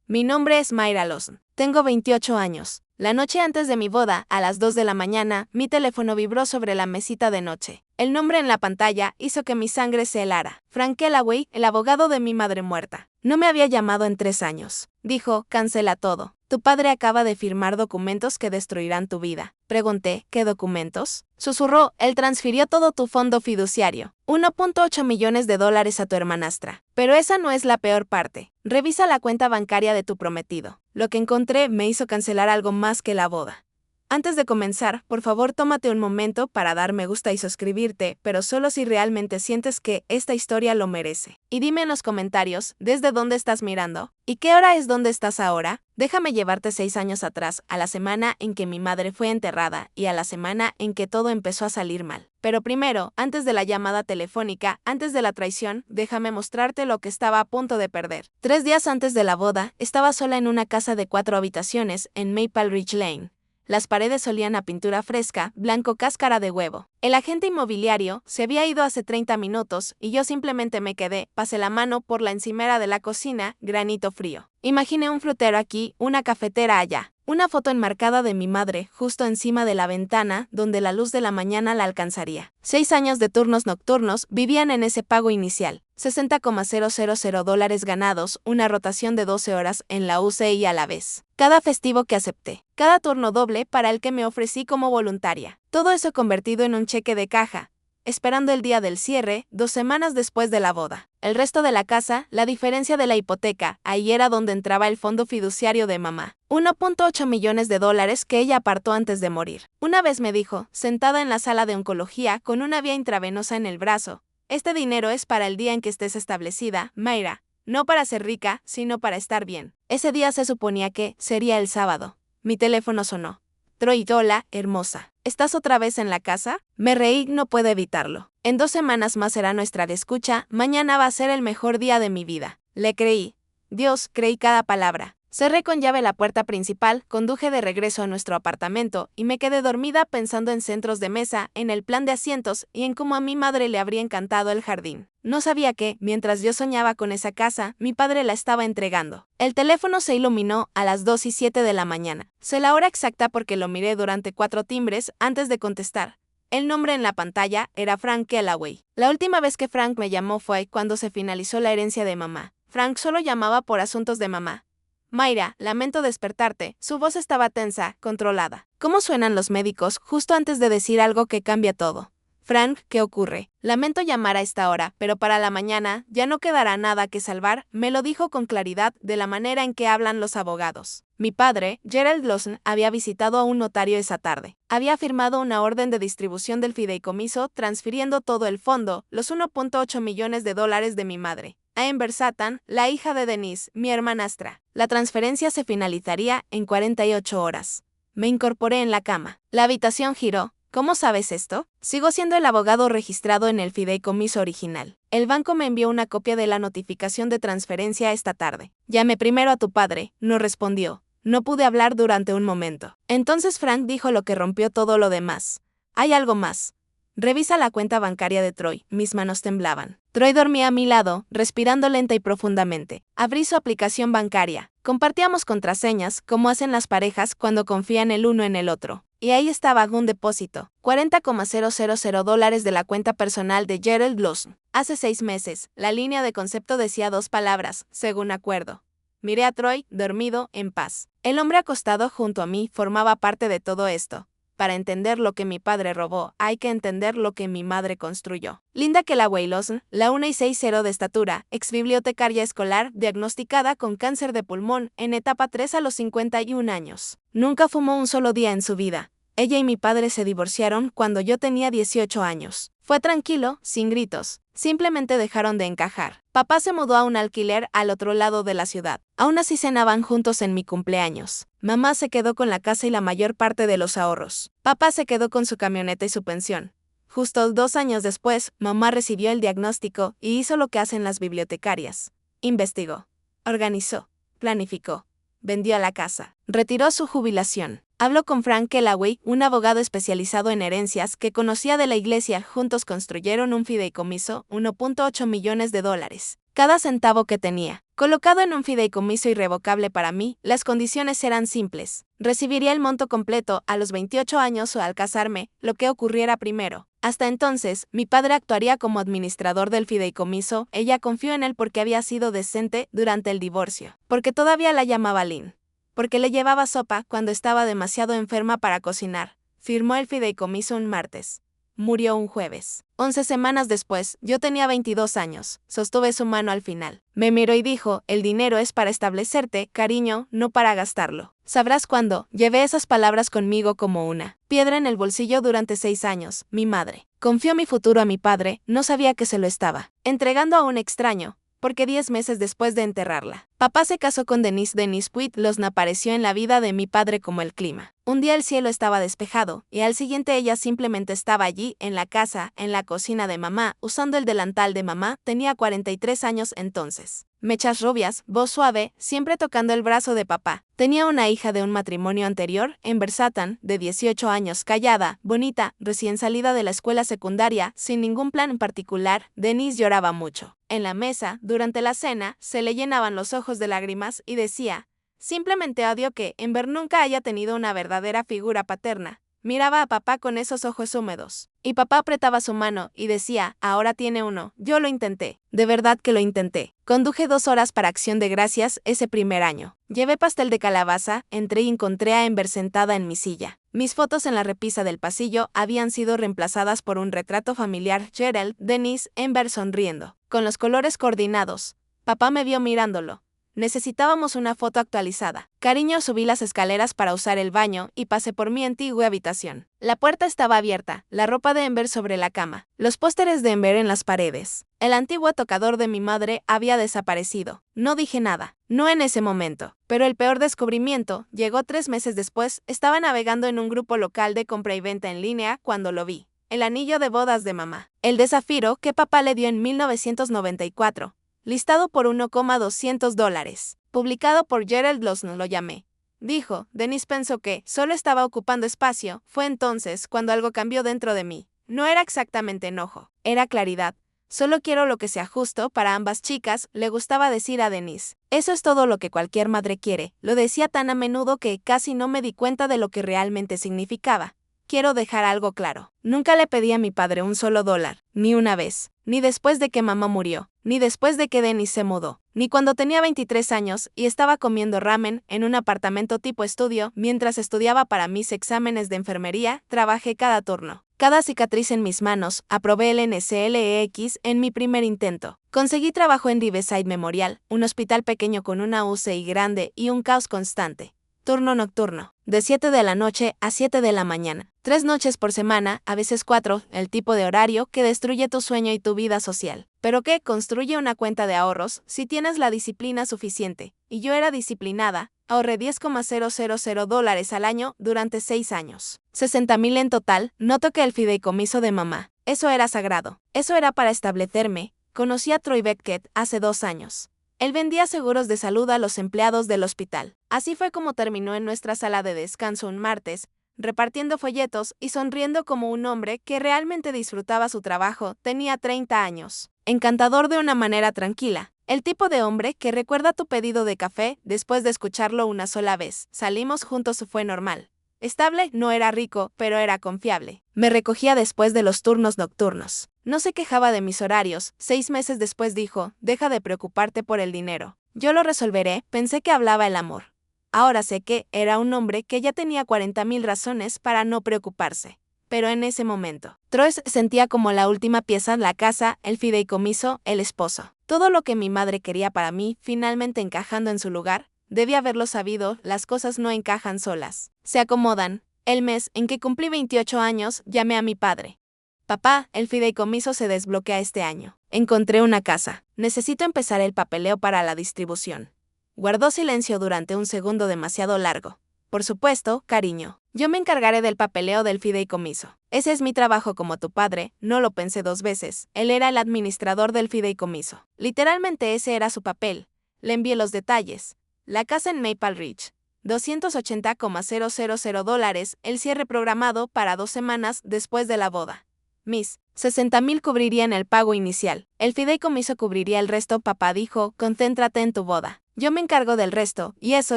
Mi nombre es Mayra Lawson. Tengo 28 años. La noche antes de mi boda, a las 2 de la mañana, mi teléfono vibró sobre la mesita de noche. El nombre en la pantalla hizo que mi sangre se helara. Frank Kellaway, el abogado de mi madre muerta. No me había llamado en 3 años. Dijo, cancela todo. Tu padre acaba de firmar documentos que destruirán tu vida. Pregunté, ¿qué documentos? Susurró, él transfirió todo tu fondo fiduciario. 1.8 millones de dólares a tu hermanastra. Pero esa no es la peor parte. Revisa la cuenta bancaria de tu prometido. Lo que encontré me hizo cancelar algo más que la boda. Antes de comenzar, por favor tómate un momento para dar me gusta y suscribirte, pero solo si realmente sientes que esta historia lo merece. Y dime en los comentarios, ¿desde dónde estás mirando? ¿Y qué hora es donde estás ahora? Déjame llevarte 6 años atrás, a la semana en que mi madre fue enterrada y a la semana en que todo empezó a salir mal. Pero primero, antes de la llamada telefónica, antes de la traición, déjame mostrarte lo que estaba a punto de perder. 3 días antes de la boda, estaba sola en una casa de 4 habitaciones en Maple Ridge Lane. Las paredes olían a pintura fresca, blanco cáscara de huevo. El agente inmobiliario se había ido hace 30 minutos y yo simplemente me quedé, pasé la mano por la encimera de la cocina, granito frío. Imaginé un frutero aquí, una cafetera allá. Una foto enmarcada de mi madre, justo encima de la ventana, donde la luz de la mañana la alcanzaría. 6 años de turnos nocturnos vivían en ese pago inicial. $60,000 ganados, una rotación de 12 horas en la UCI a la vez. Cada festivo que acepté. Cada turno doble para el que me ofrecí como voluntaria. Todo eso convertido en un cheque de caja. Esperando el día del cierre, 2 semanas después de la boda. El resto de la casa, la diferencia de la hipoteca, ahí era donde entraba el fondo fiduciario de mamá. 1.8 millones de dólares que ella apartó antes de morir. Una vez me dijo, sentada en la sala de oncología con una vía intravenosa en el brazo, este dinero es para el día en que estés establecida, Mayra. No para ser rica, sino para estar bien. Ese día se suponía que sería el sábado. Mi teléfono sonó. Troy, hola, hermosa. ¿Estás otra vez en la casa? Me reí, no puedo evitarlo. En 2 semanas más será nuestra escucha, mañana va a ser el mejor día de mi vida. Le creí. Dios, creí cada palabra. Cerré con llave la puerta principal, conduje de regreso a nuestro apartamento y me quedé dormida pensando en centros de mesa, en el plan de asientos y en cómo a mi madre le habría encantado el jardín. No sabía que, mientras yo soñaba con esa casa, mi padre la estaba entregando. El teléfono se iluminó a las 2:07 de la mañana. Sé la hora exacta porque lo miré durante 4 timbres antes de contestar. El nombre en la pantalla era Frank Kellaway. La última vez que Frank me llamó fue cuando se finalizó la herencia de mamá. Frank solo llamaba por asuntos de mamá. Mayra, lamento despertarte. Su voz estaba tensa, controlada. ¿Cómo suenan los médicos justo antes de decir algo que cambia todo? Frank, ¿qué ocurre? Lamento llamar a esta hora, pero para la mañana ya no quedará nada que salvar, me lo dijo con claridad de la manera en que hablan los abogados. Mi padre, Gerald Lawson, había visitado a un notario esa tarde. Había firmado una orden de distribución del fideicomiso transfiriendo todo el fondo, los 1.8 millones de dólares de mi madre, a Amber Satan, la hija de Denise, mi hermanastra. La transferencia se finalizaría en 48 horas. Me incorporé en la cama. La habitación giró. ¿Cómo sabes esto? Sigo siendo el abogado registrado en el fideicomiso original. El banco me envió una copia de la notificación de transferencia esta tarde. Llamé primero a tu padre, no respondió. No pude hablar durante un momento. Entonces Frank dijo lo que rompió todo lo demás. Hay algo más. Revisa la cuenta bancaria de Troy. Mis manos temblaban. Troy dormía a mi lado, respirando lenta y profundamente. Abrí su aplicación bancaria. Compartíamos contraseñas, como hacen las parejas cuando confían el uno en el otro. Y ahí estaba un depósito, $40,000 de la cuenta personal de Gerald Lawson. Hace 6 meses, la línea de concepto decía 2 palabras, según acuerdo. Miré a Troy, dormido, en paz. El hombre acostado junto a mí formaba parte de todo esto. Para entender lo que mi padre robó, hay que entender lo que mi madre construyó. Linda Kellaway Lawson, la 1,60 de estatura, exbibliotecaria escolar, diagnosticada con cáncer de pulmón en etapa 3 a los 51 años. Nunca fumó un solo día en su vida. Ella y mi padre se divorciaron cuando yo tenía 18 años. Fue tranquilo, sin gritos. Simplemente dejaron de encajar. Papá se mudó a un alquiler al otro lado de la ciudad. Aún así cenaban juntos en mi cumpleaños. Mamá se quedó con la casa y la mayor parte de los ahorros. Papá se quedó con su camioneta y su pensión. Justo 2 años después, mamá recibió el diagnóstico y hizo lo que hacen las bibliotecarias. Investigó, organizó, planificó, vendió la casa, retiró su jubilación. Habló con Frank Kellaway, un abogado especializado en herencias que conocía de la iglesia. Juntos construyeron un fideicomiso, 1.8 millones de dólares. Cada centavo que tenía. Colocado en un fideicomiso irrevocable para mí, las condiciones eran simples. Recibiría el monto completo a los 28 años o al casarme, lo que ocurriera primero. Hasta entonces, mi padre actuaría como administrador del fideicomiso. Ella confió en él porque había sido decente durante el divorcio, porque todavía la llamaba Lynn, porque le llevaba sopa cuando estaba demasiado enferma para cocinar. Firmó el fideicomiso un martes. Murió un jueves. 11 semanas después, yo tenía 22 años. Sostuve su mano al final. Me miró y dijo, el dinero es para establecerte, cariño, no para gastarlo. Sabrás cuándo. Llevé esas palabras conmigo como una piedra en el bolsillo durante 6 años. Mi madre confió mi futuro a mi padre, no sabía que se lo estaba entregando a un extraño, porque 10 meses después de enterrarla, papá se casó con Denise. Denise Puitlosna apareció en la vida de mi padre como el clima. Un día el cielo estaba despejado, y al siguiente ella simplemente estaba allí, en la casa, en la cocina de mamá, usando el delantal de mamá. Tenía 43 años entonces. Mechas rubias, voz suave, siempre tocando el brazo de papá. Tenía una hija de un matrimonio anterior, Ember Satan, de 18 años, callada, bonita, recién salida de la escuela secundaria, sin ningún plan en particular. Denise lloraba mucho. En la mesa, durante la cena, se le llenaban los ojos de lágrimas y decía, simplemente odio que Ember nunca haya tenido una verdadera figura paterna. Miraba a papá con esos ojos húmedos, y papá apretaba su mano y decía, ahora tiene uno. Yo lo intenté, de verdad que lo intenté. Conduje 2 horas para Acción de Gracias ese primer año. Llevé pastel de calabaza, entré y encontré a Ember sentada en mi silla. Mis fotos en la repisa del pasillo habían sido reemplazadas por un retrato familiar. Gerald, Denise, Ember sonriendo, con los colores coordinados. Papá me vio mirándolo. Necesitábamos una foto actualizada. Cariño, subí las escaleras para usar el baño y pasé por mi antigua habitación. La puerta estaba abierta, la ropa de Ember sobre la cama, los pósteres de Ember en las paredes. El antiguo tocador de mi madre había desaparecido. No dije nada, no en ese momento. Pero el peor descubrimiento llegó 3 meses después. Estaba navegando en un grupo local de compra y venta en línea cuando lo vi. El anillo de bodas de mamá. El de zafiro que papá le dio en 1994. Listado por $1,200. Publicado por Gerald Lawson. Lo llamé. Dijo. Denise pensó que solo estaba ocupando espacio. Fue entonces cuando algo cambió dentro de mí. No era exactamente enojo, era claridad. Solo quiero lo que sea justo para ambas chicas, le gustaba decir a Denise. Eso es todo lo que cualquier madre quiere. Lo decía tan a menudo que casi no me di cuenta de lo que realmente significaba. Quiero dejar algo claro. Nunca le pedí a mi padre un solo dólar, ni una vez, ni después de que mamá murió, ni después de que Denise se mudó, ni cuando tenía 23 años y estaba comiendo ramen en un apartamento tipo estudio mientras estudiaba para mis exámenes de enfermería. Trabajé cada turno, cada cicatriz en mis manos. Aprobé el NCLEX en mi primer intento. Conseguí trabajo en Riverside Memorial, un hospital pequeño con una UCI grande y un caos constante. Turno nocturno, de 7 de la noche a 7 de la mañana. 3 noches por semana, a veces 4, el tipo de horario que destruye tu sueño y tu vida social. Pero que construye una cuenta de ahorros si tienes la disciplina suficiente. Y yo era disciplinada, ahorré $10,000 al año durante 6 años. 60,000 en total. Noto que el fideicomiso de mamá, eso era sagrado. Eso era para establecerme. Conocí a Troy Beckett hace 2 años. Él vendía seguros de salud a los empleados del hospital. Así fue como terminó en nuestra sala de descanso un martes, repartiendo folletos y sonriendo como un hombre que realmente disfrutaba su trabajo. Tenía 30 años. Encantador de una manera tranquila. El tipo de hombre que recuerda tu pedido de café después de escucharlo una sola vez. Salimos juntos, fue normal. Estable, no era rico, pero era confiable. Me recogía después de los turnos nocturnos. No se quejaba de mis horarios. 6 meses después dijo, deja de preocuparte por el dinero. Yo lo resolveré. Pensé que hablaba el amor. Ahora sé que era un hombre que ya tenía 40,000 razones para no preocuparse. Pero en ese momento, Troy se sentía como la última pieza, la casa, el fideicomiso, el esposo. Todo lo que mi madre quería para mí, finalmente encajando en su lugar. Debí haberlo sabido, las cosas no encajan solas. Se acomodan. El mes en que cumplí 28 años, llamé a mi padre. Papá, el fideicomiso se desbloquea este año. Encontré una casa. Necesito empezar el papeleo para la distribución. Guardó silencio durante un segundo demasiado largo. Por supuesto, cariño. Yo me encargaré del papeleo del fideicomiso. Ese es mi trabajo como tu padre. No lo pensé 2 veces. Él era el administrador del fideicomiso. Literalmente ese era su papel. Le envié los detalles. La casa en Maple Ridge. $280,000, el cierre programado para 2 semanas después de la boda. Mis 60,000 cubrirían el pago inicial. El fideicomiso cubriría el resto. Papá dijo, concéntrate en tu boda. Yo me encargo del resto, y eso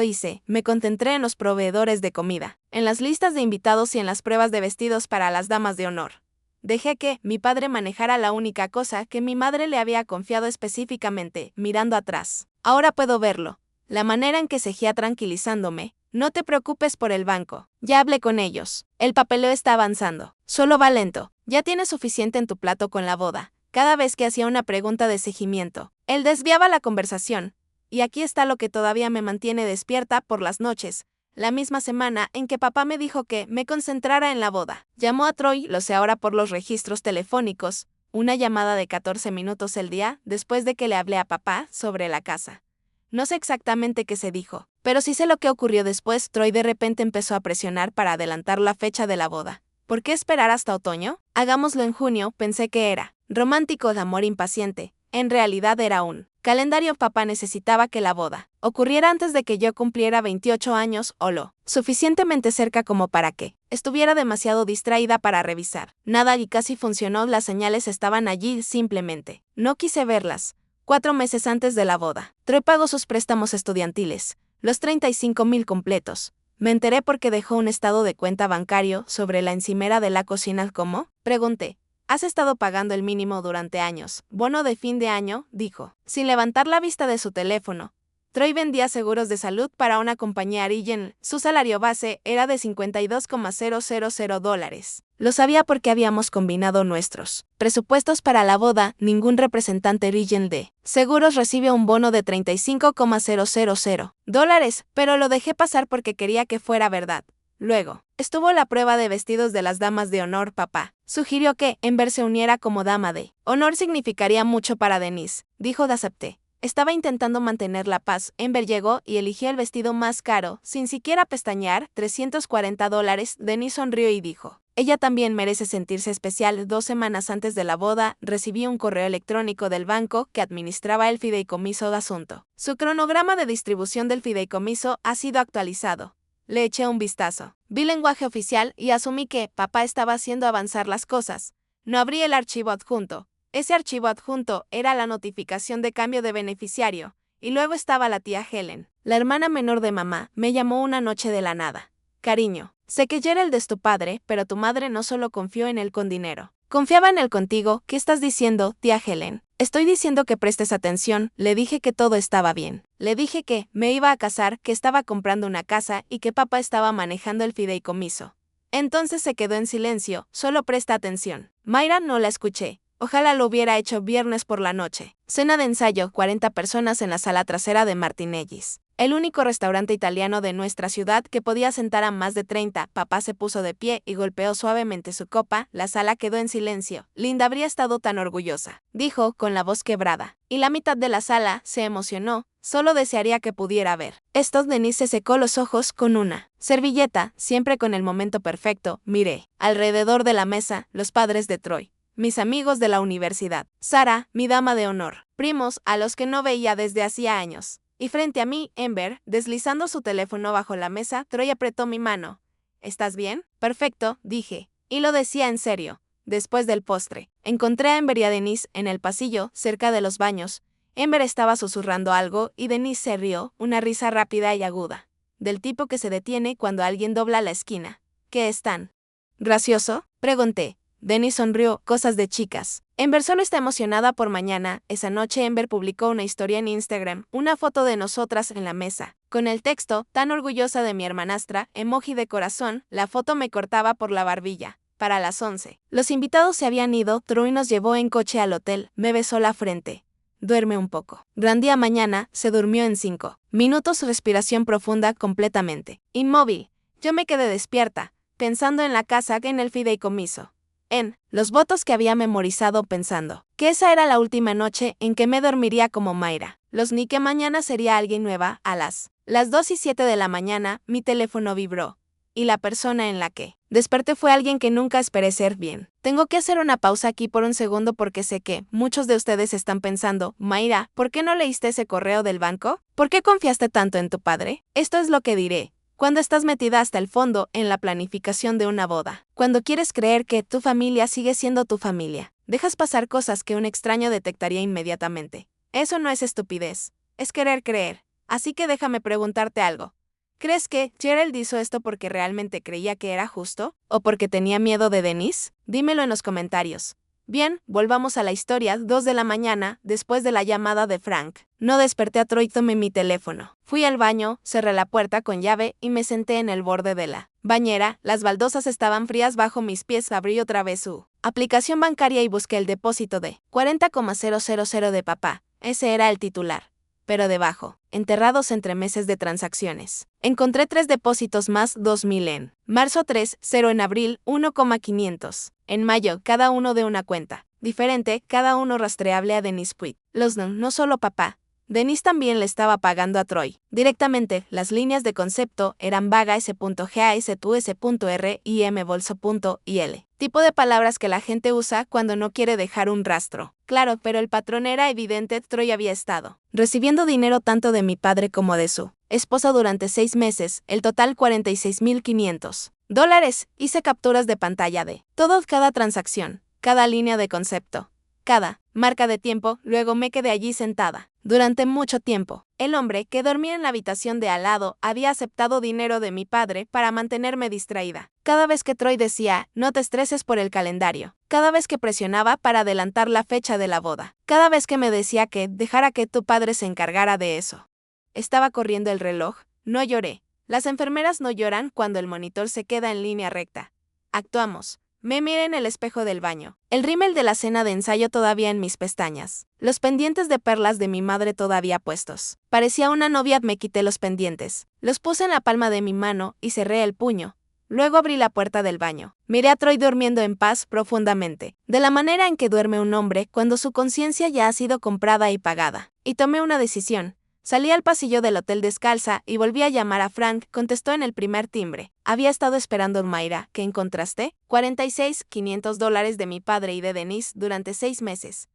hice. Me concentré en los proveedores de comida, en las listas de invitados y en las pruebas de vestidos para las damas de honor. Dejé que mi padre manejara la única cosa que mi madre le había confiado específicamente, mirando atrás. Ahora puedo verlo. La manera en que seguía tranquilizándome. No te preocupes por el banco. Ya hablé con ellos. El papeleo está avanzando. Solo va lento. Ya tienes suficiente en tu plato con la boda. Cada vez que hacía una pregunta de seguimiento, él desviaba la conversación. Y aquí está lo que todavía me mantiene despierta por las noches. La misma semana en que papá me dijo que me concentrara en la boda. Llamó a Troy, lo sé ahora por los registros telefónicos, una llamada de 14 minutos el día después de que le hablé a papá sobre la casa. No sé exactamente qué se dijo, pero sí sé lo que ocurrió después. Troy de repente empezó a presionar para adelantar la fecha de la boda. ¿Por qué esperar hasta otoño? Hagámoslo en junio, pensé que era romántico de amor impaciente. En realidad era un calendario. Papá necesitaba que la boda ocurriera antes de que yo cumpliera 28 años o lo suficientemente cerca como para que estuviera demasiado distraída para revisar nada, y casi funcionó. Las señales estaban allí, simplemente no quise verlas. 4 meses antes de la boda, Troy pagó sus préstamos estudiantiles, los 35,000 completos. Me enteré porque dejó un estado de cuenta bancario sobre la encimera de la cocina. ¿Cómo? Pregunté. Has estado pagando el mínimo durante años. Bono de fin de año, dijo, sin levantar la vista de su teléfono. Troy vendía seguros de salud para una compañía Arigen. Su salario base era de $52,000. Lo sabía porque habíamos combinado nuestros presupuestos para la boda. Ningún representante Arigen de seguros recibe un bono de $35,000, pero lo dejé pasar porque quería que fuera verdad. Luego, estuvo la prueba de vestidos de las damas de honor. Papá sugirió que Ember se uniera como dama de honor. Significaría mucho para Denise, dijo. Acepté. Estaba intentando mantener la paz. Ember llegó y eligió el vestido más caro, sin siquiera pestañear, $340. Denise sonrió y dijo, ella también merece sentirse especial. 2 semanas antes de la boda, recibí un correo electrónico del banco que administraba el fideicomiso de asunto. Su cronograma de distribución del fideicomiso ha sido actualizado. Le eché un vistazo. Vi lenguaje oficial y asumí que papá estaba haciendo avanzar las cosas. No abrí el archivo adjunto. Ese archivo adjunto era la notificación de cambio de beneficiario, y luego estaba la tía Helen, la hermana menor de mamá. Me llamó una noche de la nada. Cariño, sé que Gerald es tu padre, pero tu madre no solo confió en él con dinero. Confiaba en él contigo. ¿Qué estás diciendo, tía Helen? Estoy diciendo que prestes atención. Le dije que todo estaba bien. Le dije que me iba a casar, que estaba comprando una casa y que papá estaba manejando el fideicomiso. Entonces se quedó en silencio. Solo presta atención. Mayra, no la escuché. Ojalá lo hubiera hecho viernes por la noche. Cena de ensayo, 40 personas en la sala trasera de Martinellis. El único restaurante italiano de nuestra ciudad que podía sentar a más de 30. Papá se puso de pie y golpeó suavemente su copa. La sala quedó en silencio. Linda habría estado tan orgullosa, dijo con la voz quebrada. Y la mitad de la sala se emocionó. Solo desearía que pudiera ver esto. Denise se secó los ojos con una servilleta. Siempre con el momento perfecto, miré alrededor de la mesa. Los padres de Troy, mis amigos de la universidad, Sara, mi dama de honor, primos a los que no veía desde hacía años. Y frente a mí, Ember, deslizando su teléfono bajo la mesa. Troy apretó mi mano. ¿Estás bien? Perfecto, dije. Y lo decía en serio. Después del postre, encontré a Ember y a Denise en el pasillo, cerca de los baños. Ember estaba susurrando algo y Denise se rió, una risa rápida y aguda, del tipo que se detiene cuando alguien dobla la esquina. ¿Qué es tan gracioso?, pregunté. Denise sonrió. Cosas de chicas. Ember solo está emocionada por mañana. Esa noche Ember publicó una historia en Instagram, una foto de nosotras en la mesa, con el texto, tan orgullosa de mi hermanastra, emoji de corazón. La foto me cortaba por la barbilla. Para las 11. Los invitados se habían ido. Troy nos llevó en coche al hotel. Me besó la frente. Duerme un poco. Gran día mañana. Se durmió en 5 minutos. Respiración profunda, completamente inmóvil. Yo me quedé despierta, pensando en la casa, en el fideicomiso, en los votos que había memorizado, pensando que esa era la última noche en que me dormiría como Mayra. Ni que mañana sería alguien nueva. A las 2:07 de la mañana, mi teléfono vibró. Y la persona en la que desperté fue alguien que nunca esperé ser. Bien. Tengo que hacer una pausa aquí por un segundo porque sé que muchos de ustedes están pensando, Mayra, ¿por qué no leíste ese correo del banco? ¿Por qué confiaste tanto en tu padre? Esto es lo que diré. Cuando estás metida hasta el fondo en la planificación de una boda. Cuando quieres creer que tu familia sigue siendo tu familia. Dejas pasar cosas que un extraño detectaría inmediatamente. Eso no es estupidez, es querer creer. Así que déjame preguntarte algo. ¿Crees que Gerald hizo esto porque realmente creía que era justo? ¿O porque tenía miedo de Denise? Dímelo en los comentarios. Bien, volvamos a la historia. 2 de la mañana, después de la llamada de Frank. No desperté a Troy, tomé mi teléfono. Fui al baño, cerré la puerta con llave y me senté en el borde de la bañera. Las baldosas estaban frías bajo mis pies. Abrí otra vez su aplicación bancaria y busqué el depósito de 40,000 de papá. Ese era el titular. Pero debajo, enterrados entre meses de transacciones. Encontré 3 depósitos más, 2,000 en marzo, 3, 0 en abril, 1,500. En mayo, cada uno de una cuenta diferente, cada uno rastreable a Denise Puig. No solo papá. Denise también le estaba pagando a Troy. Directamente, las líneas de concepto eran vaga S.G, S.Tu, S.R y mbolso.il. Tipo de palabras que la gente usa cuando no quiere dejar un rastro. Claro, pero el patrón era evidente. Troy había estado recibiendo dinero tanto de mi padre como de su esposa durante 6 meses, el total $46,500. Hice capturas de pantalla de cada transacción, cada línea de concepto, cada marca de tiempo. Luego me quedé allí sentada durante mucho tiempo. El hombre que dormía en la habitación de al lado había aceptado dinero de mi padre para mantenerme distraída. Cada vez que Troy decía, no te estreses por el calendario. Cada vez que presionaba para adelantar la fecha de la boda. Cada vez que me decía que dejara que tu padre se encargara de eso. Estaba corriendo el reloj. No lloré. Las enfermeras no lloran cuando el monitor se queda en línea recta. Actuamos. Me miré en el espejo del baño. El rímel de la cena de ensayo todavía en mis pestañas. Los pendientes de perlas de mi madre todavía puestos. Parecía una novia. Me quité los pendientes. Los puse en la palma de mi mano y cerré el puño. Luego abrí la puerta del baño. Miré a Troy durmiendo en paz profundamente, de la manera en que duerme un hombre cuando su conciencia ya ha sido comprada y pagada. Y tomé una decisión. Salí al pasillo del hotel descalza y volví a llamar a Frank. Contestó en el primer timbre. Había estado esperando en Mayra, que en contraste, $46,500 de mi padre y de Denise durante 6 meses.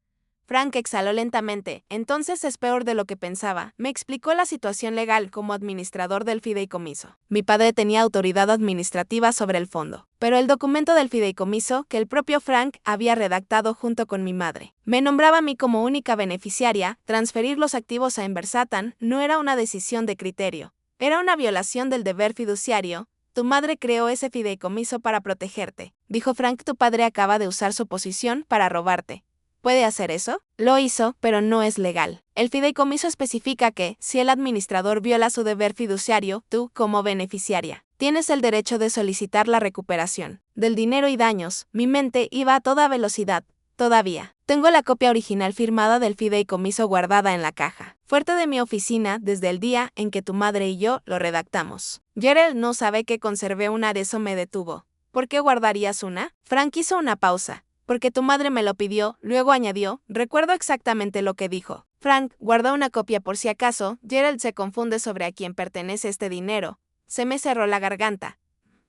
Frank exhaló lentamente. Entonces es peor de lo que pensaba. Me explicó la situación legal como administrador del fideicomiso. Mi padre tenía autoridad administrativa sobre el fondo, pero el documento del fideicomiso que el propio Frank había redactado junto con mi madre me nombraba a mí como única beneficiaria. Transferir los activos a Inversatan no era una decisión de criterio. Era una violación del deber fiduciario. Tu madre creó ese fideicomiso para protegerte. Dijo Frank, tu padre acaba de usar su posición para robarte. ¿Puede hacer eso? Lo hizo, pero no es legal. El fideicomiso especifica que, si el administrador viola su deber fiduciario, tú, como beneficiaria, tienes el derecho de solicitar la recuperación del dinero y daños. Mi mente iba a toda velocidad. Todavía tengo la copia original firmada del fideicomiso guardada en la caja fuerte de mi oficina desde el día en que tu madre y yo lo redactamos. Gerald no sabe que conservé una. Eso me detuvo. ¿Por qué guardarías una? Frank hizo una pausa. Porque tu madre me lo pidió. Luego añadió, recuerdo exactamente lo que dijo. Frank guardó una copia por si acaso. Gerald se confunde sobre a quién pertenece este dinero. Se me cerró la garganta.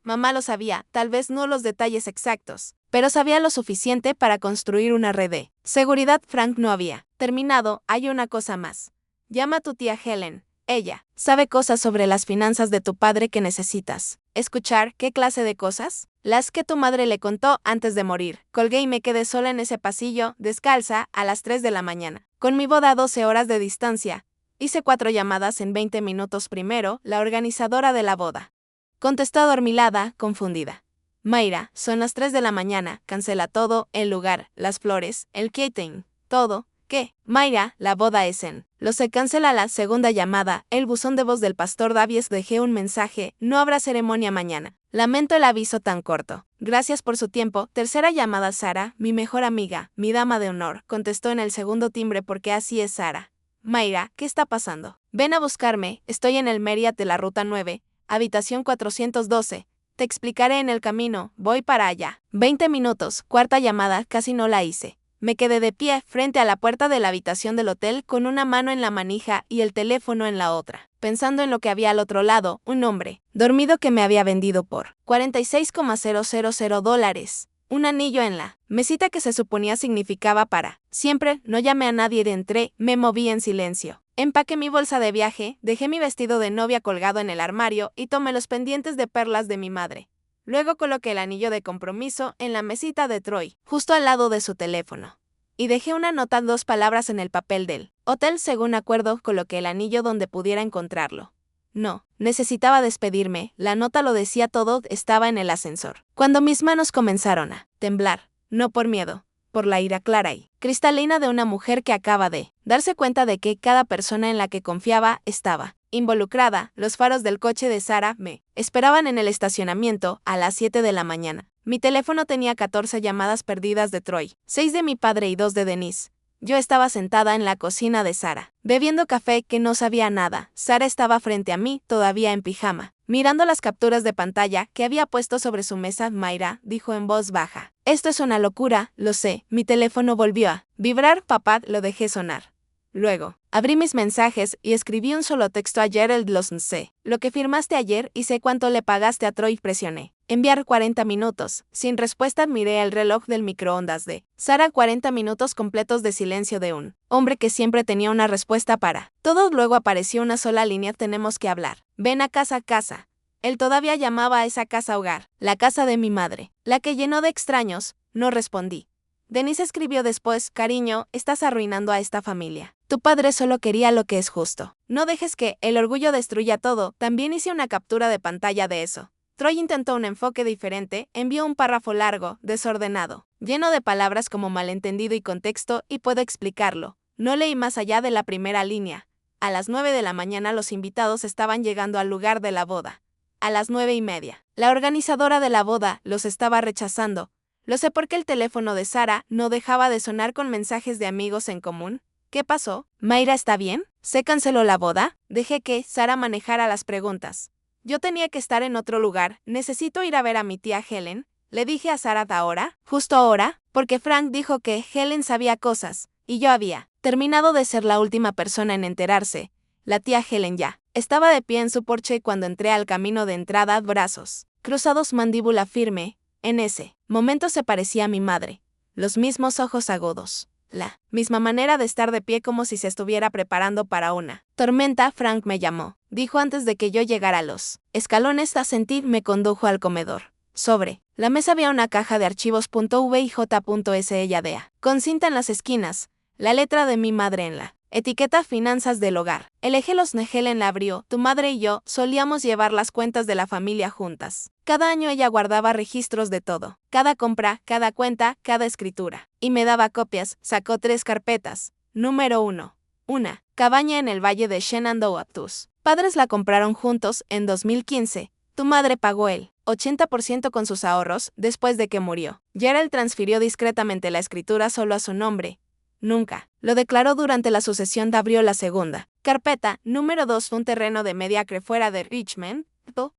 Mamá lo sabía, tal vez no los detalles exactos, pero sabía lo suficiente para construir una red de seguridad. Frank no había terminado. Hay una cosa más. Llama a tu tía Helen. Ella sabe cosas sobre las finanzas de tu padre que necesitas escuchar. ¿Qué clase de cosas? Las que tu madre le contó antes de morir. Colgué y me quedé sola en ese pasillo, descalza, a las 3 de la mañana. Con mi boda a 12 horas de distancia. Hice 4 llamadas en 20 minutos. Primero, la organizadora de la boda contestó adormilada, confundida. Mayra, son las 3 de la mañana, cancela todo, el lugar, las flores, el catering, todo. ¿Qué? Mayra, la boda es en. Se cancela la segunda llamada. El buzón de voz del pastor Davies. Dejé un mensaje. No habrá ceremonia mañana. Lamento el aviso tan corto. Gracias por su tiempo. Tercera llamada. Sara, mi mejor amiga, mi dama de honor, contestó en el segundo timbre. Porque así es Sara. Mayra, ¿qué está pasando? Ven a buscarme. Estoy en el Marriott de la Ruta 9, habitación 412. Te explicaré en el camino. Voy para allá. 20 minutos. Cuarta llamada. Casi no la hice. Me quedé de pie frente a la puerta de la habitación del hotel con una mano en la manija y el teléfono en la otra, pensando en lo que había al otro lado, un hombre dormido que me había vendido por $46,000, un anillo en la mesita que se suponía significaba para siempre. No llamé a nadie. Entré, me moví en silencio. Empaqué mi bolsa de viaje, dejé mi vestido de novia colgado en el armario y tomé los pendientes de perlas de mi madre. Luego coloqué el anillo de compromiso en la mesita de Troy, justo al lado de su teléfono. Y dejé una nota, 2 palabras en el papel del hotel. Según acuerdo, coloqué el anillo donde pudiera encontrarlo. No, necesitaba despedirme, la nota lo decía todo. Estaba en el ascensor, cuando mis manos comenzaron a temblar, no por miedo, por la ira clara y cristalina de una mujer que acaba de darse cuenta de que cada persona en la que confiaba estaba involucrada. Los faros del coche de Sara me esperaban en el estacionamiento a las 7 de la mañana. Mi teléfono tenía 14 llamadas perdidas de Troy, 6 de mi padre y 2 de Denise. Yo estaba sentada en la cocina de Sara, bebiendo café que no sabía nada. Sara estaba frente a mí, todavía en pijama, mirando las capturas de pantalla que había puesto sobre su mesa. Mayra, dijo en voz baja. Esto es una locura, lo sé. Mi teléfono volvió a vibrar. Papá, lo dejé sonar. Luego, abrí mis mensajes y escribí un solo texto a Gerald. Los sé lo que firmaste ayer y sé cuánto le pagaste a Troy. Presioné enviar 40 minutos. Sin respuesta miré el reloj del microondas de Sara. 40 minutos completos de silencio de un hombre que siempre tenía una respuesta para todo. Luego apareció una sola línea. Tenemos que hablar. Ven a casa, casa. Él todavía llamaba a esa casa hogar, la casa de mi madre, la que llenó de extraños. No respondí. Denise escribió después, cariño, estás arruinando a esta familia. Tu padre solo quería lo que es justo. No dejes que el orgullo destruya todo. También hice una captura de pantalla de eso. Troy intentó un enfoque diferente, envió un párrafo largo, desordenado, lleno de palabras como malentendido y contexto, y puedo explicarlo. No leí más allá de la primera línea. A las 9 de la mañana los invitados estaban llegando al lugar de la boda. A las 9:30. La organizadora de la boda los estaba rechazando. Lo sé porque el teléfono de Sara no dejaba de sonar con mensajes de amigos en común. ¿Qué pasó? ¿Mayra está bien? ¿Se canceló la boda? Dejé que Sara manejara las preguntas. Yo tenía que estar en otro lugar. Necesito ir a ver a mi tía Helen. Le dije a Sara ahora, justo ahora, porque Frank dijo que Helen sabía cosas, y yo había terminado de ser la última persona en enterarse. La tía Helen ya estaba de pie en su porche cuando entré al camino de entrada, brazos cruzados, mandíbula firme. En ese momento se parecía a mi madre. Los mismos ojos agudos. La misma manera de estar de pie como si se estuviera preparando para una tormenta. Frank me llamó. Dijo antes de que yo llegara a los escalones. Asentí. Me condujo al comedor. Sobre la mesa había una caja de archivos .v y j.seyadea, con cinta en las esquinas, la letra de mi madre en la etiqueta finanzas del hogar. El eje los Helen la abrió. Tu madre y yo solíamos llevar las cuentas de la familia juntas. Cada año ella guardaba registros de todo. Cada compra, cada cuenta, cada escritura. Y me daba copias. Sacó 3 carpetas. Número 1. Una cabaña en el valle de Shenandoah. Tus padres la compraron juntos en 2015. Tu madre pagó el 80% con sus ahorros después de que murió. Gerald transfirió discretamente la escritura solo a su nombre. Nunca lo declaró durante la sucesión. Abrió la segunda carpeta. Número 2. Un terreno de Mediacre fuera de Richmond.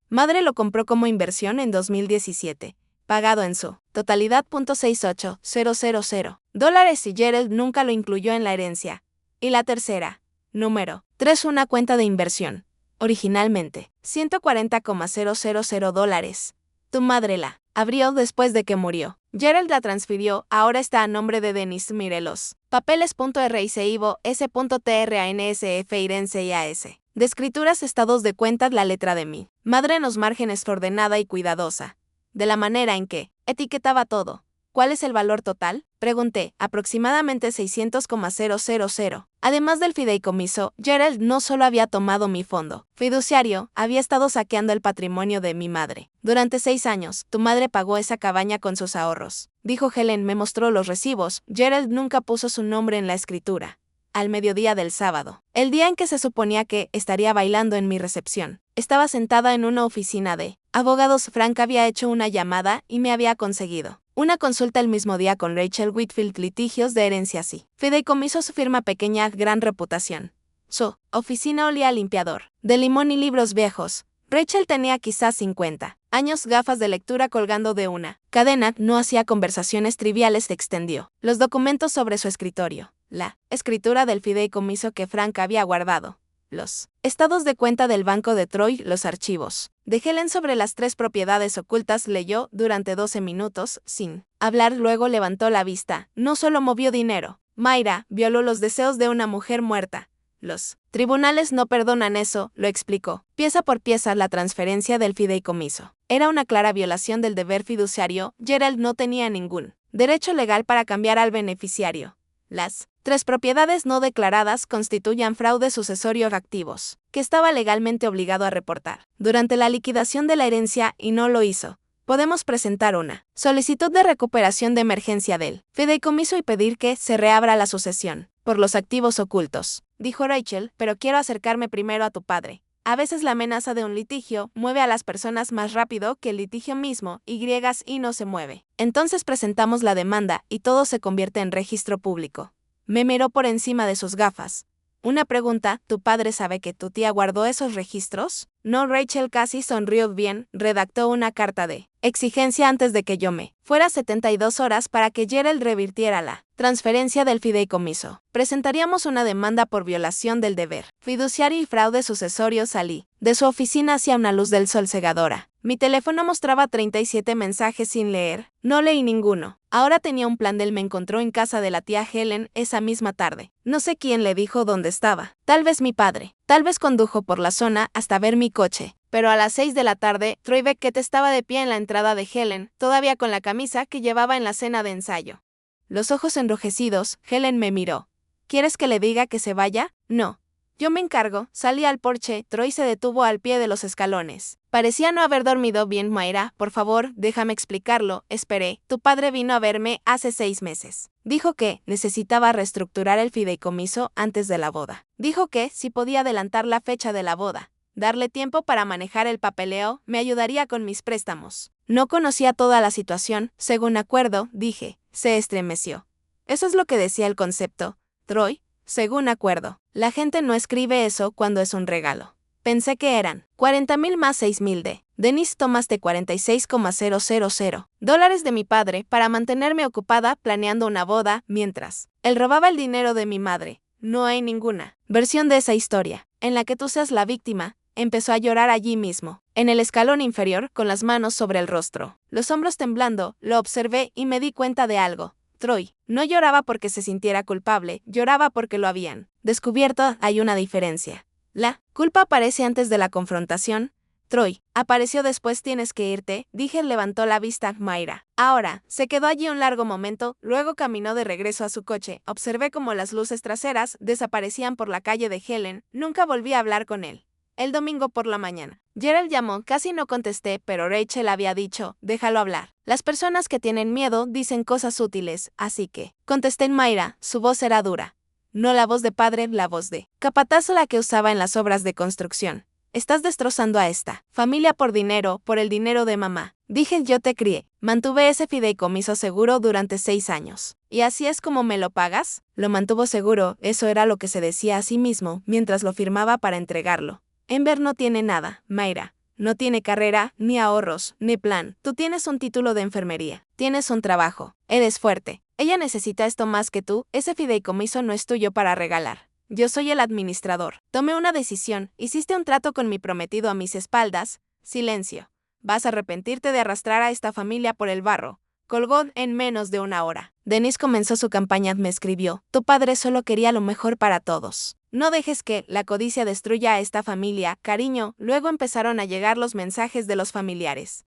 Madre lo compró como inversión en 2017. Pagado en su totalidad $68000 y Gerald nunca lo incluyó en la herencia. Y la tercera. Número 3. Una cuenta de inversión. Originalmente, $140,000. Tu madre la abrió después de que murió. Gerald la transfirió. Ahora está a nombre de Denise. Mirelos. Papeles.RICIVO S.TRANSF Irense IAS. De escrituras, estados de cuentas, la letra de mi madre en los márgenes, ordenada y cuidadosa. De la manera en que etiquetaba todo. ¿Cuál es el valor total? Pregunté. Aproximadamente $600,000. Además del fideicomiso, Gerald no solo había tomado mi fondo fiduciario, había estado saqueando el patrimonio de mi madre. Durante 6 años, tu madre pagó esa cabaña con sus ahorros. Dijo Helen. Me mostró los recibos. Gerald nunca puso su nombre en la escritura. Al mediodía del sábado, el día en que se suponía que estaría bailando en mi recepción, estaba sentada en una oficina de abogados. Frank había hecho una llamada y me había conseguido una consulta el mismo día con Rachel Whitfield. Litigios de herencias y fideicomisos. Firma pequeña, gran reputación. Su oficina olía a limpiador de limón y libros viejos. Rachel tenía quizás 50 años, gafas de lectura colgando de una cadena. No hacía conversaciones triviales. Se extendió los documentos sobre su escritorio. La escritura del fideicomiso que Frank había guardado. Los estados de cuenta del banco de Troy. Los archivos de Helen sobre las 3 propiedades ocultas. Leyó durante 12 minutos, sin hablar. Luego levantó la vista. No solo movió dinero. Mayra violó los deseos de una mujer muerta. Los tribunales no perdonan eso, lo explicó. Pieza por pieza la transferencia del fideicomiso. Era una clara violación del deber fiduciario. Gerald no tenía ningún derecho legal para cambiar al beneficiario. Las 3 propiedades no declaradas constituían fraude sucesorio activos, que estaba legalmente obligado a reportar durante la liquidación de la herencia y no lo hizo. Podemos presentar una solicitud de recuperación de emergencia del fideicomiso y pedir que se reabra la sucesión por los activos ocultos, dijo Rachel, pero quiero acercarme primero a tu padre. A veces la amenaza de un litigio mueve a las personas más rápido que el litigio mismo, y no se mueve. Entonces presentamos la demanda y todo se convierte en registro público. Me miró por encima de sus gafas. Una pregunta, ¿tu padre sabe que tu tía guardó esos registros? No, Rachel casi sonrió bien, redactó una carta de exigencia antes de que yo me fuera 72 horas para que Gerald revirtiera la transferencia del fideicomiso. Presentaríamos una demanda por violación del deber fiduciario y fraude sucesorio. Salí de su oficina hacia una luz del sol cegadora. Mi teléfono mostraba 37 mensajes sin leer. No leí ninguno. Ahora tenía un plan. Él me encontró en casa de la tía Helen esa misma tarde. No sé quién le dijo dónde estaba. Tal vez mi padre. Tal vez condujo por la zona hasta ver mi coche. Pero a las 6 de la tarde, Troy Beckett estaba de pie en la entrada de Helen, todavía con la camisa que llevaba en la cena de ensayo. Los ojos enrojecidos, Helen me miró. ¿Quieres que le diga que se vaya? No. Yo me encargo. Salí al porche. Troy se detuvo al pie de los escalones. Parecía no haber dormido bien. Mayra, por favor, déjame explicarlo. Esperé. Tu padre vino a verme hace 6 meses. Dijo que necesitaba reestructurar el fideicomiso antes de la boda. Dijo que, si podía adelantar la fecha de la boda, darle tiempo para manejar el papeleo, me ayudaría con mis préstamos. No conocía toda la situación. Según acuerdo, dije. Se estremeció. Eso es lo que decía el concepto. Troy, según acuerdo. La gente no escribe eso cuando es un regalo. Pensé que eran 40,000 más 6,000 de Denise Thomas de $46,000 de mi padre para mantenerme ocupada planeando una boda mientras él robaba el dinero de mi madre. No hay ninguna versión de esa historia en la que tú seas la víctima. Empezó a llorar allí mismo, en el escalón inferior, con las manos sobre el rostro, los hombros temblando. Lo observé y me di cuenta de algo. Troy no lloraba porque se sintiera culpable, lloraba porque lo habían descubierto. Hay una diferencia. La culpa aparece antes de la confrontación. Troy apareció después. Tienes que irte, dije. Levantó la vista Mayra. Ahora, se quedó allí un largo momento, luego caminó de regreso a su coche. Observé cómo las luces traseras desaparecían por la calle de Helen. Nunca volví a hablar con él. El domingo por la mañana, Gerald llamó. Casi no contesté, pero Rachel había dicho, déjalo hablar. Las personas que tienen miedo dicen cosas útiles, así que contesté en Mayra. Su voz era dura. No la voz de padre, la voz de capataz, la que usaba en las obras de construcción. Estás destrozando a esta familia por dinero, por el dinero de mamá. Dije, yo te crié. Mantuve ese fideicomiso seguro durante 6 años. ¿Y así es como me lo pagas? Lo mantuvo seguro, eso era lo que se decía a sí mismo mientras lo firmaba para entregarlo. Ember no tiene nada, Mayra. No tiene carrera, ni ahorros, ni plan. Tú tienes un título de enfermería. Tienes un trabajo. Eres fuerte. Ella necesita esto más que tú. Ese fideicomiso no es tuyo para regalar. Yo soy el administrador. Tomé una decisión. Hiciste un trato con mi prometido a mis espaldas. Silencio. Vas a arrepentirte de arrastrar a esta familia por el barro. Colgó en menos de 1 hora. Denise comenzó su campaña. Me escribió. Tu padre solo quería lo mejor para todos. No dejes que la codicia destruya a esta familia, cariño. Luego empezaron a llegar los mensajes de los familiares.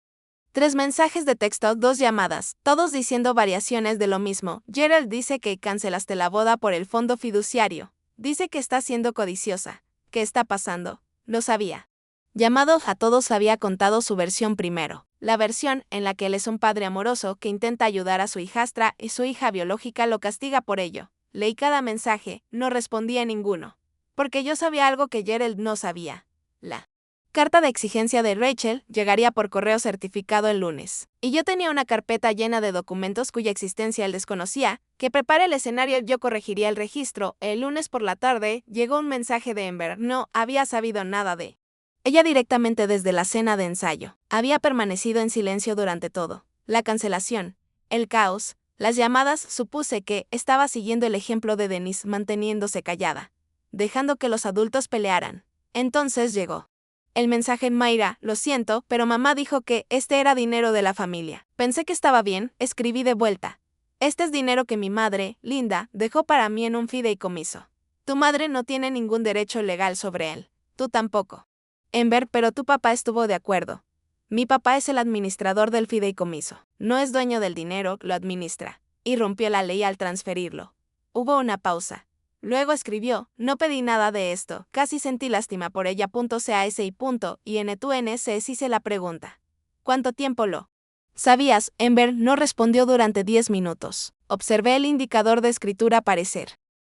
3 mensajes de texto, 2 llamadas, todos diciendo variaciones de lo mismo. Gerald dice que cancelaste la boda por el fondo fiduciario. Dice que está siendo codiciosa. ¿Qué está pasando? Lo sabía. Llamado a todos, había contado su versión primero. La versión en la que él es un padre amoroso que intenta ayudar a su hijastra y su hija biológica lo castiga por ello. Leí cada mensaje, no respondí a ninguno. Porque yo sabía algo que Gerald no sabía. La carta de exigencia de Rachel llegaría por correo certificado el lunes. Y yo tenía una carpeta llena de documentos cuya existencia él desconocía. Que prepare el escenario, yo corregiría el registro. El lunes por la tarde llegó un mensaje de Ember. No había sabido nada de ella directamente desde la cena de ensayo. Había permanecido en silencio durante todo. La cancelación, el caos, las llamadas. Supuse que estaba siguiendo el ejemplo de Denise, manteniéndose callada, dejando que los adultos pelearan. Entonces llegó el mensaje en Mayra. Lo siento, pero mamá dijo que este era dinero de la familia. Pensé que estaba bien, escribí de vuelta. Este es dinero que mi madre, Linda, dejó para mí en un fideicomiso. Tu madre no tiene ningún derecho legal sobre él. Tú tampoco. Ember, pero tu papá estuvo de acuerdo. Mi papá es el administrador del fideicomiso. No es dueño del dinero, lo administra. Y rompió la ley al transferirlo. Hubo una pausa. Luego escribió, no pedí nada de esto, casi sentí lástima por ella. CAS y NTUN se hice la pregunta. ¿Cuánto tiempo lo sabías? Ember no respondió durante 10 minutos. Observé el indicador de escritura aparecer.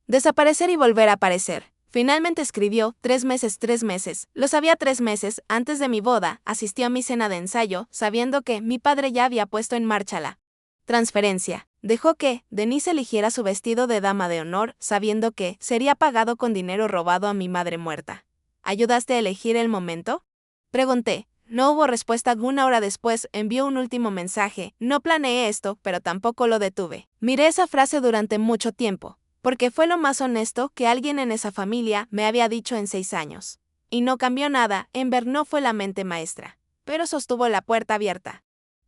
Desaparecer y volver a aparecer. Finalmente escribió, 3 meses, 3 meses. Lo sabía 3 meses, antes de mi boda, asistió a mi cena de ensayo, sabiendo que mi padre ya había puesto en marcha la transferencia. Dejó que Denise eligiera su vestido de dama de honor, sabiendo que sería pagado con dinero robado a mi madre muerta. ¿Ayudaste a elegir el momento? Pregunté. No hubo respuesta. Una hora después envió un último mensaje. No planeé esto, pero tampoco lo detuve. Miré esa frase durante mucho tiempo, porque fue lo más honesto que alguien en esa familia me había dicho en 6 años. Y no cambió nada. Ember no fue la mente maestra, pero sostuvo la puerta abierta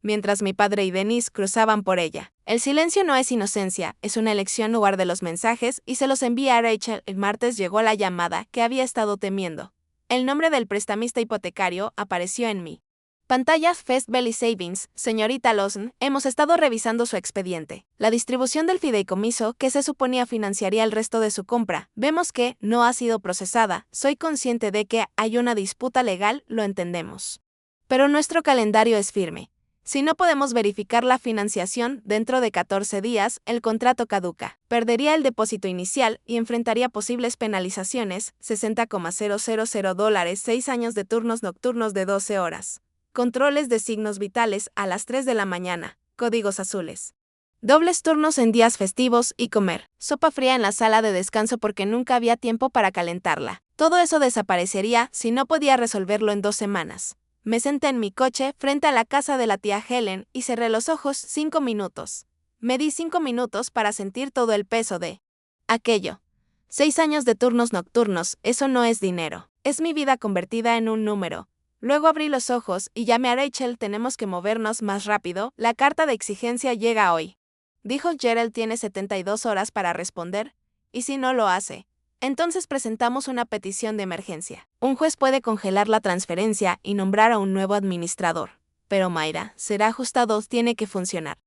mientras mi padre y Denise cruzaban por ella. El silencio no es inocencia, es una elección en lugar de los mensajes, y se los envié a Rachel. El martes llegó la llamada que había estado temiendo. El nombre del prestamista hipotecario apareció en mi pantalla. First Valley Savings, señorita Lawson, hemos estado revisando su expediente. La distribución del fideicomiso que se suponía financiaría el resto de su compra. Vemos que no ha sido procesada. Soy consciente de que hay una disputa legal, lo entendemos. Pero nuestro calendario es firme. Si no podemos verificar la financiación dentro de 14 días, el contrato caduca. Perdería el depósito inicial y enfrentaría posibles penalizaciones, $60,000, 6 años de turnos nocturnos de 12 horas. Controles de signos vitales a las 3 de la mañana, códigos azules. Dobles turnos en días festivos y comer. Sopa fría en la sala de descanso porque nunca había tiempo para calentarla. Todo eso desaparecería si no podía resolverlo en 2 semanas. Me senté en mi coche frente a la casa de la tía Helen y cerré los ojos 5 minutos. Me di 5 minutos para sentir todo el peso de aquello. 6 años de turnos nocturnos, eso no es dinero. Es mi vida convertida en un número. Luego abrí los ojos y llamé a Rachel. Tenemos que movernos más rápido, la carta de exigencia llega hoy. Dijo Gerald, tiene 72 horas para responder, y si no lo hace, entonces presentamos una petición de emergencia. Un juez puede congelar la transferencia y nombrar a un nuevo administrador. Pero Mayra, será ajustado, tiene que funcionar.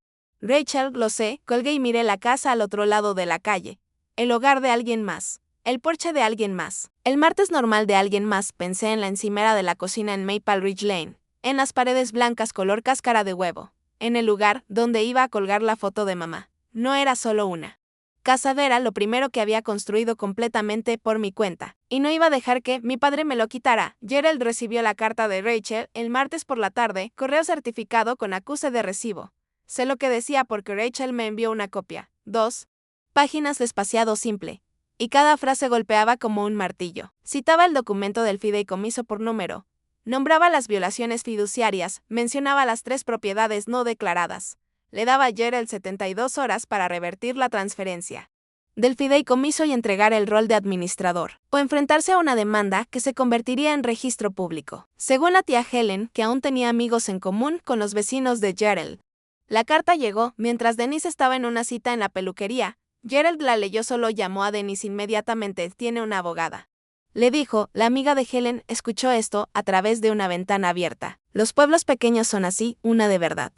Rachel, lo sé, colgué y miré la casa al otro lado de la calle. El hogar de alguien más. El porche de alguien más. El martes normal de alguien más. Pensé en la encimera de la cocina en Maple Ridge Lane. En las paredes blancas color cáscara de huevo. En el lugar donde iba a colgar la foto de mamá. No era solo una casadera, lo primero que había construido completamente por mi cuenta, y no iba a dejar que mi padre me lo quitara. Gerald recibió la carta de Rachel el martes por la tarde, correo certificado con acuse de recibo. Sé lo que decía porque Rachel me envió una copia. 2 páginas de espaciado simple, y cada frase golpeaba como un martillo. Citaba el documento del fideicomiso por número, nombraba las violaciones fiduciarias, mencionaba las 3 propiedades no declaradas. Le daba a Gerald 72 horas para revertir la transferencia del fideicomiso y entregar el rol de administrador, o enfrentarse a una demanda que se convertiría en registro público. Según la tía Helen, que aún tenía amigos en común con los vecinos de Gerald. La carta llegó mientras Denise estaba en una cita en la peluquería. Gerald la leyó, solo llamó a Denise inmediatamente. Tiene una abogada, le dijo. La amiga de Helen escuchó esto a través de una ventana abierta. Los pueblos pequeños son así, una de verdad.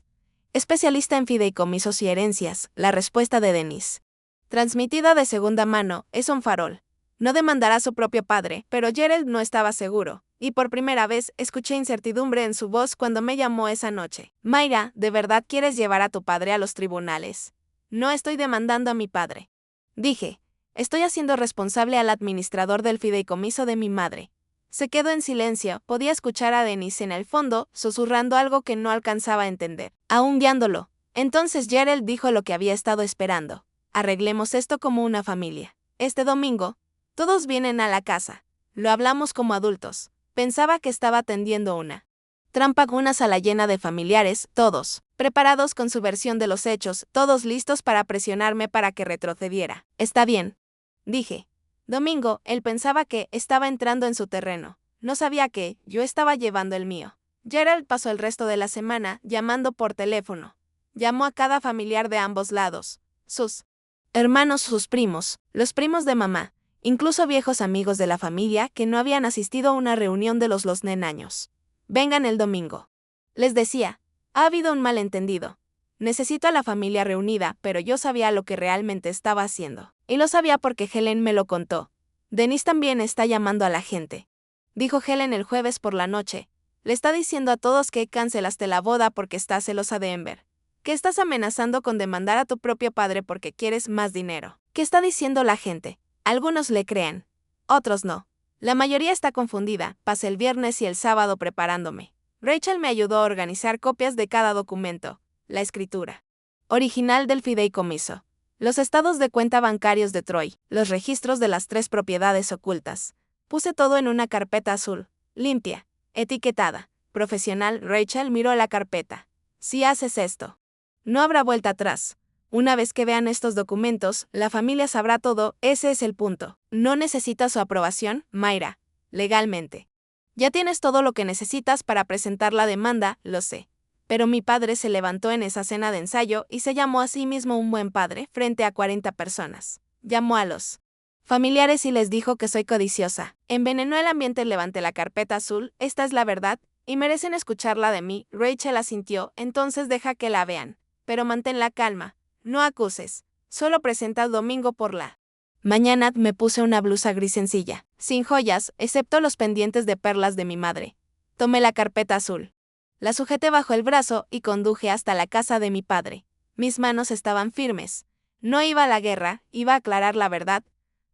Especialista en fideicomisos y herencias, la respuesta de Denise, transmitida de segunda mano, es un farol. No demandará a su propio padre, pero Gerald no estaba seguro, y por primera vez escuché incertidumbre en su voz cuando me llamó esa noche. Mayra, ¿de verdad quieres llevar a tu padre a los tribunales? No estoy demandando a mi padre. Dije, estoy haciendo responsable al administrador del fideicomiso de mi madre. Se quedó en silencio. Podía escuchar a Denise en el fondo, susurrando algo que no alcanzaba a entender, aún guiándolo. Entonces Gerald dijo lo que había estado esperando. Arreglemos esto como una familia. Este domingo, todos vienen a la casa. Lo hablamos como adultos. Pensaba que estaba tendiendo una trampa, una sala llena de familiares, todos preparados con su versión de los hechos, todos listos para presionarme para que retrocediera. Está bien, dije. Domingo, él pensaba que estaba entrando en su terreno. No sabía que yo estaba llevando el mío. Gerald pasó el resto de la semana llamando por teléfono. Llamó a cada familiar de ambos lados. Sus hermanos, sus primos, los primos de mamá, incluso viejos amigos de la familia que no habían asistido a una reunión de los Losnen años. Vengan el domingo. Les decía, ha habido un malentendido. Necesito a la familia reunida, pero yo sabía lo que realmente estaba haciendo. Y lo sabía porque Helen me lo contó. Denise también está llamando a la gente. Dijo Helen el jueves por la noche. Le está diciendo a todos que cancelaste la boda porque estás celosa de Ember. Que estás amenazando con demandar a tu propio padre porque quieres más dinero. ¿Qué está diciendo la gente? Algunos le creen. Otros no. La mayoría está confundida. Pasé el viernes y el sábado preparándome. Rachel me ayudó a organizar copias de cada documento. La escritura original del fideicomiso, los estados de cuenta bancarios de Troy, los registros de las 3 propiedades ocultas. Puse todo en una carpeta azul, limpia, etiquetada, profesional. Rachel miró la carpeta. Si haces esto, no habrá vuelta atrás. Una vez que vean estos documentos, la familia sabrá todo. Ese es el punto. No necesitas su aprobación, Mayra, legalmente. Ya tienes todo lo que necesitas para presentar la demanda, lo sé. Pero mi padre se levantó en esa cena de ensayo y se llamó a sí mismo un buen padre frente a 40 personas. Llamó a los familiares y les dijo que soy codiciosa. Envenenó el ambiente. Levanté la carpeta azul. Esta es la verdad, y merecen escucharla de mí. Rachel asintió. Entonces deja que la vean. Pero mantén la calma. No acuses. Solo presenta el domingo por la mañana. Me puse una blusa gris sencilla, sin joyas, excepto los pendientes de perlas de mi madre. Tomé la carpeta azul. La sujeté bajo el brazo y conduje hasta la casa de mi padre. Mis manos estaban firmes. No iba a la guerra, iba a aclarar la verdad.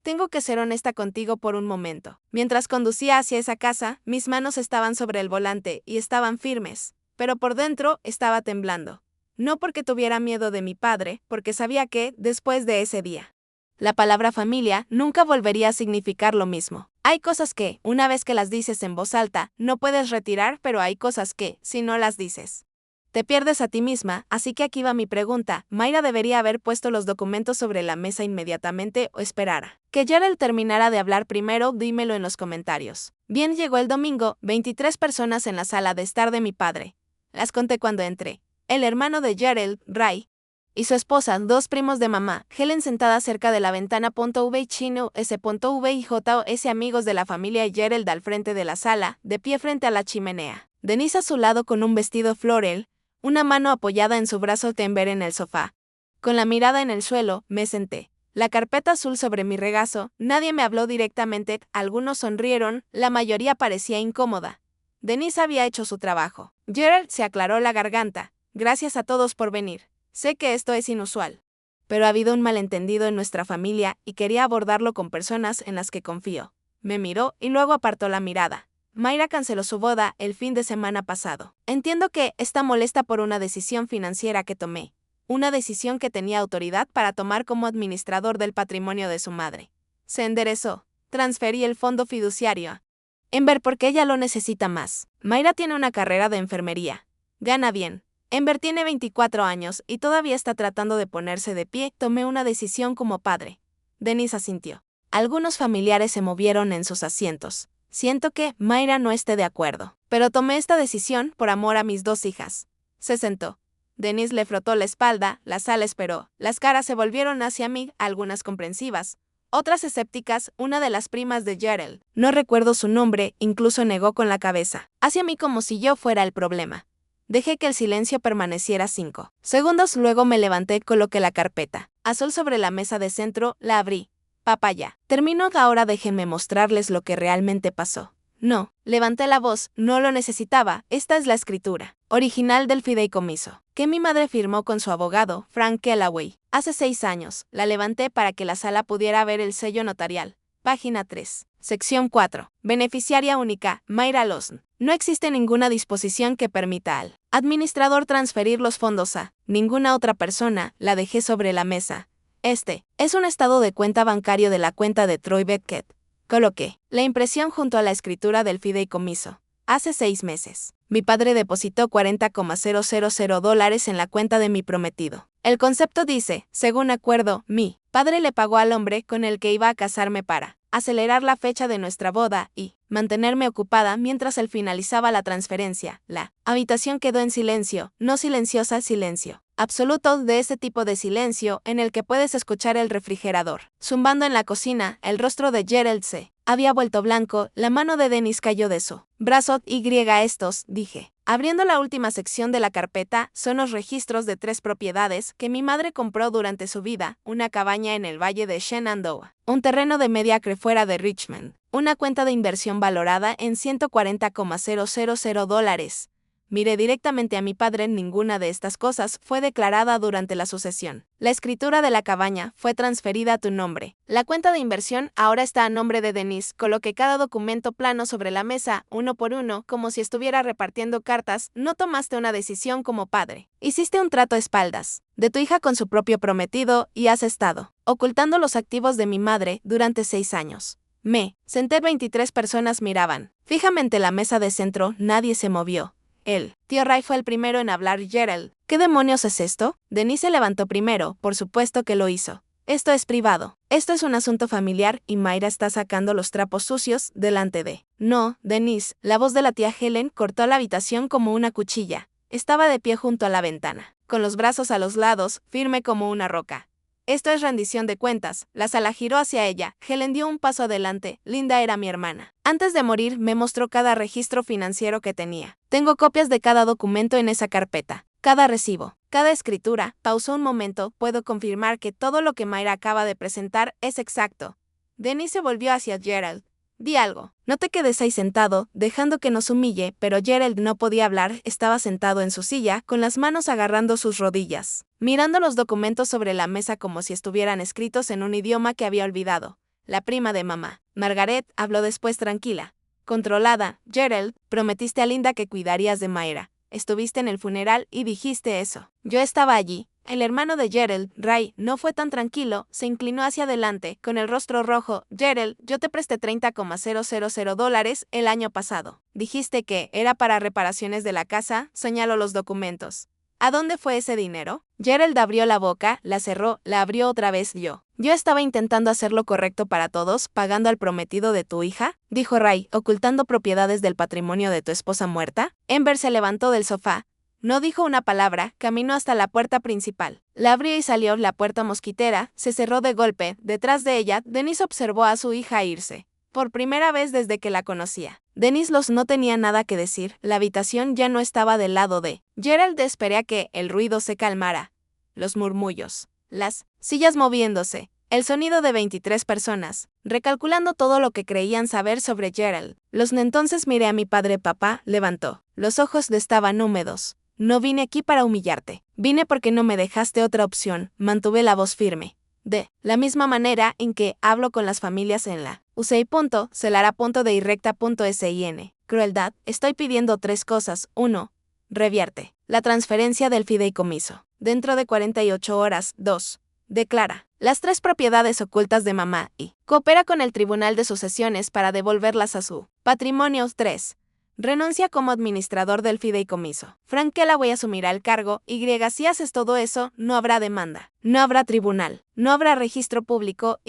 Tengo que ser honesta contigo por un momento. Mientras conducía hacia esa casa, mis manos estaban sobre el volante y estaban firmes, pero por dentro estaba temblando. No porque tuviera miedo de mi padre, porque sabía que, después de ese día, la palabra familia nunca volvería a significar lo mismo. Hay cosas que, una vez que las dices en voz alta, no puedes retirar, pero hay cosas que, si no las dices, te pierdes a ti misma. Así que aquí va mi pregunta. ¿Mayra debería haber puesto los documentos sobre la mesa inmediatamente o esperara que Gerald terminara de hablar primero? Dímelo en los comentarios. Bien, llegó el domingo, 23 personas en la sala de estar de mi padre. Las conté cuando entré. El hermano de Gerald, Ray, y su esposa, 2 primos de mamá, Helen sentada cerca de la ventana. V Chino, S.V y J.S. amigos de la familia, y Gerald al frente de la sala, de pie frente a la chimenea. Denise a su lado con un vestido floral, una mano apoyada en su brazo. Ember en el sofá. Con la mirada en el suelo, me senté. La carpeta azul sobre mi regazo. Nadie me habló directamente, algunos sonrieron, la mayoría parecía incómoda. Denise había hecho su trabajo. Gerald se aclaró la garganta. Gracias a todos por venir. Sé que esto es inusual, pero ha habido un malentendido en nuestra familia y quería abordarlo con personas en las que confío. Me miró y luego apartó la mirada. Mayra canceló su boda el fin de semana pasado. Entiendo que está molesta por una decisión financiera que tomé, una decisión que tenía autoridad para tomar como administrador del patrimonio de su madre. Se enderezó. Transferí el fondo fiduciario a Ember porque ella lo necesita más. Mayra tiene una carrera de enfermería. Gana bien. Ember tiene 24 años y todavía está tratando de ponerse de pie. Tomé una decisión como padre. Denise asintió. Algunos familiares se movieron en sus asientos. Siento que Mayra no esté de acuerdo, pero tomé esta decisión por amor a mis 2 hijas. Se sentó. Denise le frotó la espalda, la sala esperó. Las caras se volvieron hacia mí, algunas comprensivas, otras escépticas. Una de las primas de Gerald, no recuerdo su nombre, incluso negó con la cabeza, hacia mí como si yo fuera el problema. Dejé que el silencio permaneciera 5 segundos, luego me levanté, coloqué la carpeta azul sobre la mesa de centro, la abrí. Papaya. Terminó ahora, déjenme mostrarles lo que realmente pasó. No, levanté la voz, no lo necesitaba. Esta es la escritura original del fideicomiso, que mi madre firmó con su abogado, Frank Kellaway, hace 6 años. La levanté para que la sala pudiera ver el sello notarial. Página 3. Sección 4. Beneficiaria única, Mayra Losn. No existe ninguna disposición que permita al administrador transferir los fondos a ninguna otra persona. La dejé sobre la mesa. Este es un estado de cuenta bancario de la cuenta de Troy Beckett. Coloqué la impresión junto a la escritura del fideicomiso. Hace 6 meses, mi padre depositó $40,000 en la cuenta de mi prometido. El concepto dice, según acuerdo, mi padre le pagó al hombre con el que iba a casarme para acelerar la fecha de nuestra boda y mantenerme ocupada mientras él finalizaba la transferencia. La habitación quedó en silencio, no silenciosa, silencio. absoluto de ese tipo de silencio en el que puedes escuchar el refrigerador zumbando en la cocina. El rostro de Gerald se había vuelto blanco, la mano de Dennis cayó de su brazo. Estos, dije. Abriendo la última sección de la carpeta, son los registros de 3 propiedades que mi madre compró durante su vida: una cabaña en el valle de Shenandoah, un terreno de media acre fuera de Richmond, una cuenta de inversión valorada en $140,000. Miré directamente a mi padre. Ninguna de estas cosas fue declarada durante la sucesión. La escritura de la cabaña fue transferida a tu nombre. La cuenta de inversión ahora está a nombre de Denise. Coloqué cada documento plano sobre la mesa, uno por uno, como si estuviera repartiendo cartas. No tomaste una decisión como padre. Hiciste un trato a espaldas de tu hija con su propio prometido y has estado ocultando los activos de mi madre durante 6 años. Me senté. 23 personas miraban fijamente la mesa de centro. Nadie se movió. El tío Ray fue el primero en hablar. Gerald, ¿qué demonios es esto? Denise se levantó primero. Por supuesto que lo hizo. Esto es privado. Esto es un asunto familiar y Mayra está sacando los trapos sucios delante de... No, Denise. La voz de la tía Helen cortó la habitación como una cuchilla. Estaba de pie junto a la ventana, con los brazos a los lados, firme como una roca. Esto es rendición de cuentas. La sala giró hacia ella. Helen dio un paso adelante. Linda era mi hermana. Antes de morir me mostró cada registro financiero que tenía. Tengo copias de cada documento en esa carpeta. Cada recibo, cada escritura. Pausó un momento. Puedo confirmar que todo lo que Mayra acaba de presentar es exacto. Denise se volvió hacia Gerald. Di algo. No te quedes ahí sentado, dejando que nos humille. Pero Gerald no podía hablar. Estaba sentado en su silla, con las manos agarrando sus rodillas, mirando los documentos sobre la mesa como si estuvieran escritos en un idioma que había olvidado. La prima de mamá, Margaret, habló después tranquila, controlada. Gerald, prometiste a Linda que cuidarías de Mayra. Estuviste en el funeral y dijiste eso. Yo estaba allí. El hermano de Gerald, Ray, no fue tan tranquilo. Se inclinó hacia adelante, con el rostro rojo. Gerald, yo te presté $30,000 el año pasado. Dijiste que era para reparaciones de la casa. Señaló los documentos. ¿A dónde fue ese dinero? Gerald abrió la boca, la cerró, la abrió otra vez. Yo estaba intentando hacer lo correcto para todos, pagando al prometido de tu hija, dijo Ray, ocultando propiedades del patrimonio de tu esposa muerta. Ember se levantó del sofá. No dijo una palabra. Caminó hasta la puerta principal. La abrió y salió. La puerta mosquitera se cerró de golpe. Detrás de ella, Denise observó a su hija irse. Por primera vez desde que la conocía. Denise no tenía nada que decir. La habitación ya no estaba del lado de Gerald. Esperé a que el ruido se calmara. Los murmullos. Las sillas moviéndose. El sonido de 23 personas, recalculando todo lo que creían saber sobre Gerald. Entonces miré a mi padre. Papá levantó. Los ojos estaban húmedos. No vine aquí para humillarte. Vine porque no me dejaste otra opción. Mantuve la voz firme. De la misma manera en que hablo con las familias en la UCI.celara.de-sin. Crueldad. Estoy pidiendo 3 cosas. 1. Revierte la transferencia del fideicomiso dentro de 48 horas. 2. Declara las 3 propiedades ocultas de mamá y coopera con el Tribunal de Sucesiones para devolverlas a su patrimonio. 3. Renuncia como administrador del fideicomiso. Frank Kellaway asumirá el cargo. Si haces todo eso, no habrá demanda. No habrá tribunal. No habrá registro público.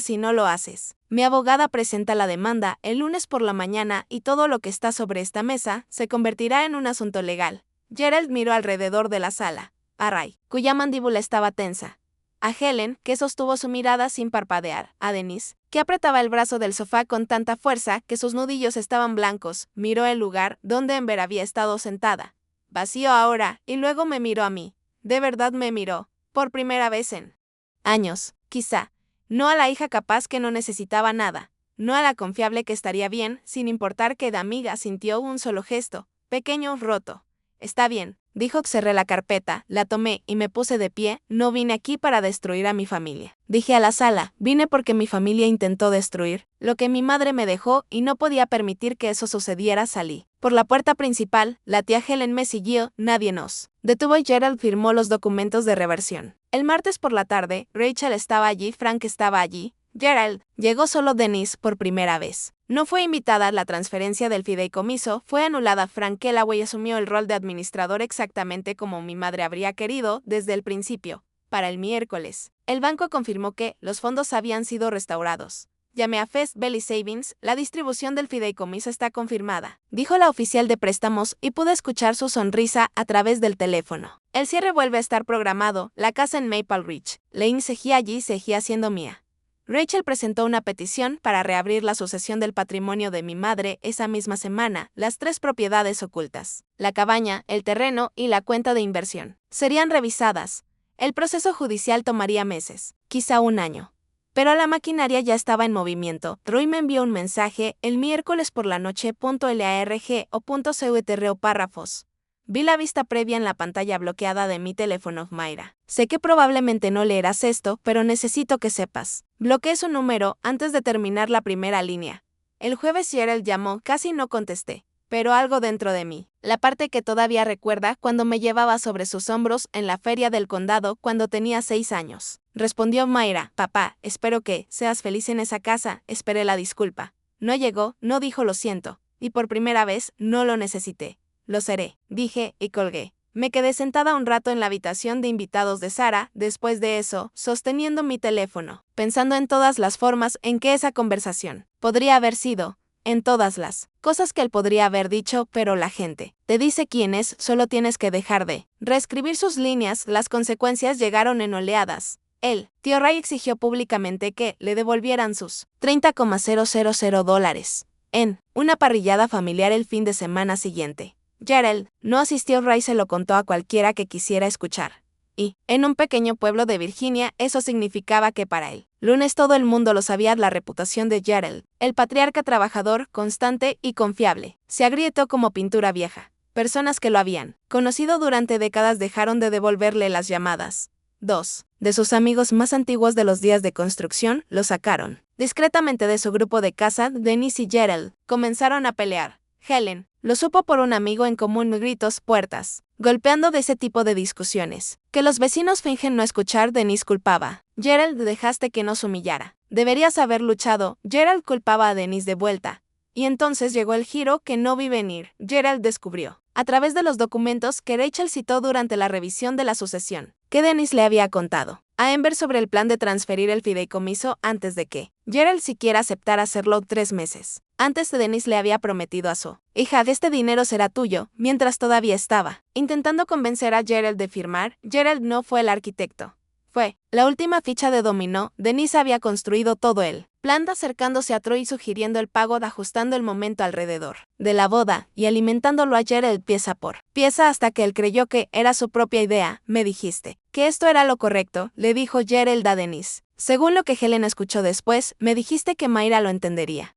Si no lo haces. Mi abogada presenta la demanda el lunes por la mañana y todo lo que está sobre esta mesa se convertirá en un asunto legal. Gerald miró alrededor de la sala. A Ray, cuya mandíbula estaba tensa. A Helen, que sostuvo su mirada sin parpadear. A Denise, que apretaba el brazo del sofá con tanta fuerza que sus nudillos estaban blancos. Miró el lugar donde Ember había estado sentada. Vacío ahora, y luego me miró a mí. De verdad me miró. Por primera vez en años, quizá. No a la hija capaz que no necesitaba nada. No a la confiable que estaría bien, sin importar que de amiga sintió un solo gesto, pequeño, roto. Está bien, dijo. Cerré la carpeta, la tomé y me puse de pie. No vine aquí para destruir a mi familia. Dije a la sala, vine porque mi familia intentó destruir lo que mi madre me dejó y no podía permitir que eso sucediera. Salí por la puerta principal. La tía Helen me siguió. Nadie nos detuvo y Gerald firmó los documentos de reversión. El martes por la tarde, Rachel estaba allí, Frank estaba allí. Gerald, llegó solo Denise por primera vez. No fue invitada. La transferencia del fideicomiso fue anulada. Frank Kellaway asumió el rol de administrador exactamente como mi madre habría querido desde el principio. Para el miércoles, el banco confirmó que los fondos habían sido restaurados. Llamé a Fest Belly Savings. La distribución del fideicomiso está confirmada, dijo la oficial de préstamos y pude escuchar su sonrisa a través del teléfono. El cierre vuelve a estar programado, la casa en Maple Ridge. Lane seguía allí, seguía siendo mía. Rachel presentó una petición para reabrir la sucesión del patrimonio de mi madre esa misma semana, las 3 propiedades ocultas, la cabaña, el terreno y la cuenta de inversión. Serían revisadas. El proceso judicial tomaría meses, quizá un año. Pero la maquinaria ya estaba en movimiento. Roy me envió un mensaje el miércoles por la noche. .larg o .cutr párrafos. Vi la vista previa en la pantalla bloqueada de mi teléfono, Mayra. Sé que probablemente no leerás esto, pero necesito que sepas. Bloqueé su número antes de terminar la primera línea. El jueves Gerald llamó, casi no contesté, pero algo dentro de mí, la parte que todavía recuerda cuando me llevaba sobre sus hombros en la feria del condado cuando tenía 6 años. Respondió Mayra, papá, espero que seas feliz en esa casa, esperé la disculpa. No llegó, no dijo lo siento, y por primera vez no lo necesité. Lo seré, dije, y colgué. Me quedé sentada un rato en la habitación de invitados de Sara, después de eso, sosteniendo mi teléfono, pensando en todas las formas en que esa conversación podría haber sido, en todas las cosas que él podría haber dicho, pero la gente te dice quién es, solo tienes que dejar de reescribir sus líneas, las consecuencias llegaron en oleadas. Él, tío Ray exigió públicamente que le devolvieran sus $30,000 en una parrillada familiar el fin de semana siguiente. Gerald no asistió. Ray se lo contó a cualquiera que quisiera escuchar. Y, en un pequeño pueblo de Virginia, eso significaba que para el lunes todo el mundo lo sabía. La reputación de Gerald, el patriarca trabajador, constante y confiable, se agrietó como pintura vieja. Personas que lo habían conocido durante décadas dejaron de devolverle las llamadas. 2 de sus amigos más antiguos de los días de construcción lo sacaron discretamente de su grupo de casa. Denise y Gerald comenzaron a pelear. Helen lo supo por un amigo en común. Gritos, puertas, golpeando de ese tipo de discusiones. Que los vecinos fingen no escuchar. Denise culpaba. Gerald, dejaste que nos humillara. Deberías haber luchado. Gerald culpaba a Denise de vuelta. Y entonces llegó el giro que no vi venir. Gerald descubrió, a través de los documentos que Rachel citó durante la revisión de la sucesión, que Denise le había contado a Amber sobre el plan de transferir el fideicomiso antes de que Gerald siquiera aceptara hacerlo. 3 meses antes de Denise le había prometido a su hija que este dinero será tuyo, mientras todavía estaba intentando convencer a Gerald de firmar. Gerald no fue el arquitecto. Fue la última ficha de dominó. Denise había construido todo el plan, acercándose a Troy, sugiriendo el pago, ajustando el momento alrededor de la boda y alimentándolo a Gerald pieza por pieza hasta que él creyó que era su propia idea. Me dijiste que esto era lo correcto, le dijo Gerald a Denise. Según lo que Helen escuchó después, me dijiste que Mayra lo entendería.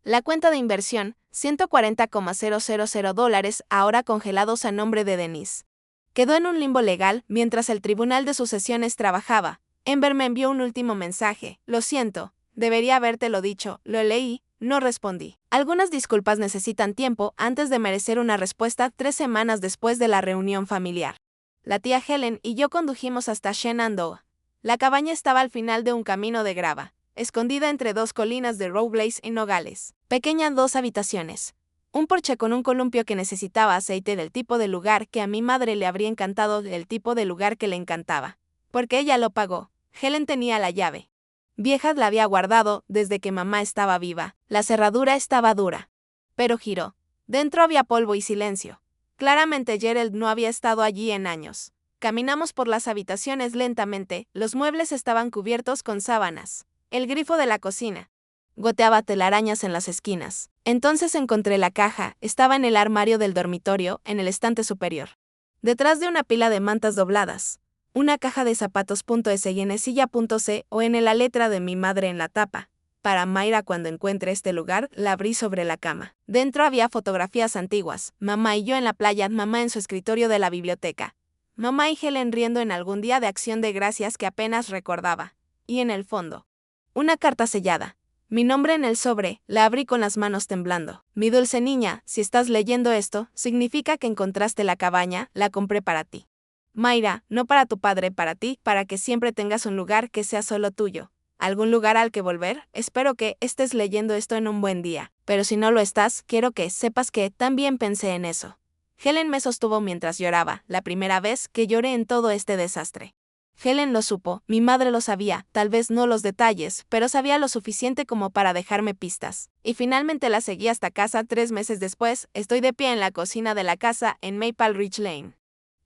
La cuenta de inversión, $140,000 ahora congelados a nombre de Denise, quedó en un limbo legal mientras el tribunal de sucesiones trabajaba. Amber me envió un último mensaje. Lo siento, debería habértelo dicho. Lo leí, no respondí. Algunas disculpas necesitan tiempo antes de merecer una respuesta. 3 semanas después de la reunión familiar, la tía Helen y yo condujimos hasta Shenandoah. La cabaña estaba al final de un camino de grava, escondida entre 2 colinas de robles y nogales. Pequeña, 2 habitaciones. Un porche con un columpio que necesitaba aceite, del tipo de lugar que a mi madre le habría encantado, del tipo de lugar que le encantaba. Porque ella lo pagó. Helen tenía la llave vieja, la había guardado desde que mamá estaba viva. La cerradura estaba dura, pero giró. Dentro había polvo y silencio. Claramente Gerald no había estado allí en años. Caminamos por las habitaciones lentamente. Los muebles estaban cubiertos con sábanas. El grifo de la cocina goteaba telarañas en las esquinas. Entonces encontré la caja. Estaba en el armario del dormitorio, en el estante superior, detrás de una pila de mantas dobladas. Una caja de zapatos .s y en silla.c o en la letra de mi madre en la tapa. Para Mayra, cuando encuentre este lugar, la abrí sobre la cama. Dentro había fotografías antiguas. Mamá y yo en la playa, mamá en su escritorio de la biblioteca. Mamá y Helen riendo en algún día de acción de gracias que apenas recordaba. Y en el fondo, una carta sellada. Mi nombre en el sobre. La abrí con las manos temblando. Mi dulce niña, si estás leyendo esto, significa que encontraste la cabaña. La compré para ti, Mayra, no para tu padre, para ti, para que siempre tengas un lugar que sea solo tuyo. ¿Algún lugar al que volver? Espero que estés leyendo esto en un buen día, pero si no lo estás, quiero que sepas que también pensé en eso. Helen me sostuvo mientras lloraba, la primera vez que lloré en todo este desastre. Helen lo supo, mi madre lo sabía, tal vez no los detalles, pero sabía lo suficiente como para dejarme pistas. Y finalmente la seguí hasta casa. 3 meses después, estoy de pie en la cocina de la casa en Maple Ridge Lane.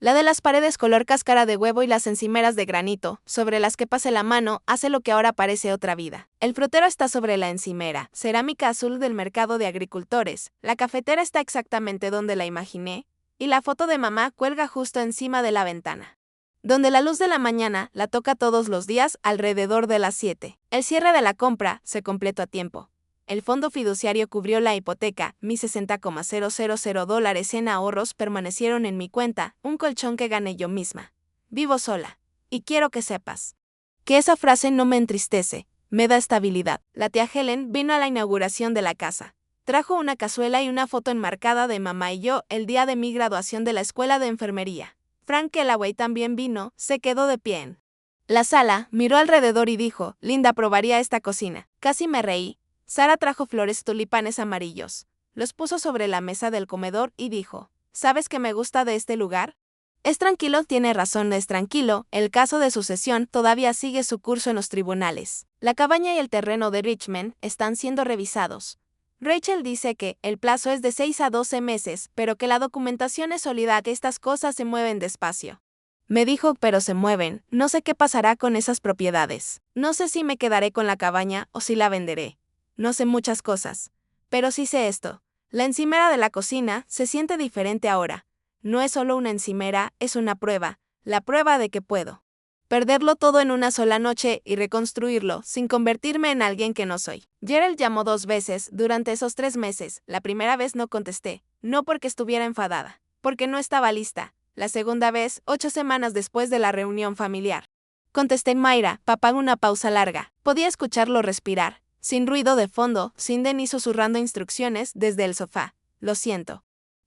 La de las paredes color cáscara de huevo y las encimeras de granito, sobre las que pase la mano, hace lo que ahora parece otra vida. El frutero está sobre la encimera, cerámica azul del mercado de agricultores, la cafetera está exactamente donde la imaginé, y la foto de mamá cuelga justo encima de la ventana, donde la luz de la mañana la toca todos los días alrededor de las 7. El cierre de la compra se completó a tiempo. El fondo fiduciario cubrió la hipoteca, mis $60,000 en ahorros permanecieron en mi cuenta, un colchón que gané yo misma. Vivo sola. Y quiero que sepas que esa frase no me entristece, me da estabilidad. La tía Helen vino a la inauguración de la casa. Trajo una cazuela y una foto enmarcada de mamá y yo el día de mi graduación de la escuela de enfermería. Frank Kellaway también vino, se quedó de pie en la sala, miró alrededor y dijo, Linda probaría esta cocina. Casi me reí. Sara trajo flores tulipanes amarillos. Los puso sobre la mesa del comedor y dijo, ¿sabes qué me gusta de este lugar? Es tranquilo, tiene razón, es tranquilo, el caso de sucesión todavía sigue su curso en los tribunales. La cabaña y el terreno de Richmond están siendo revisados. Rachel dice que el plazo es de 6 a 12 meses, pero que la documentación es sólida, que estas cosas se mueven despacio. Me dijo, pero se mueven, no sé qué pasará con esas propiedades. No sé si me quedaré con la cabaña o si la venderé. No sé muchas cosas, pero sí sé esto. La encimera de la cocina se siente diferente ahora. No es solo una encimera, es una prueba, la prueba de que puedo perderlo todo en una sola noche y reconstruirlo sin convertirme en alguien que no soy. Gerald llamó 2 veces durante esos 3 meses. La primera vez no contesté, no porque estuviera enfadada, porque no estaba lista. La segunda vez, 8 semanas después de la reunión familiar. Contesté Mayra, papá, una pausa larga. Podía escucharlo respirar. Sin ruido de fondo, sin Denny susurrando instrucciones desde el sofá. Lo siento.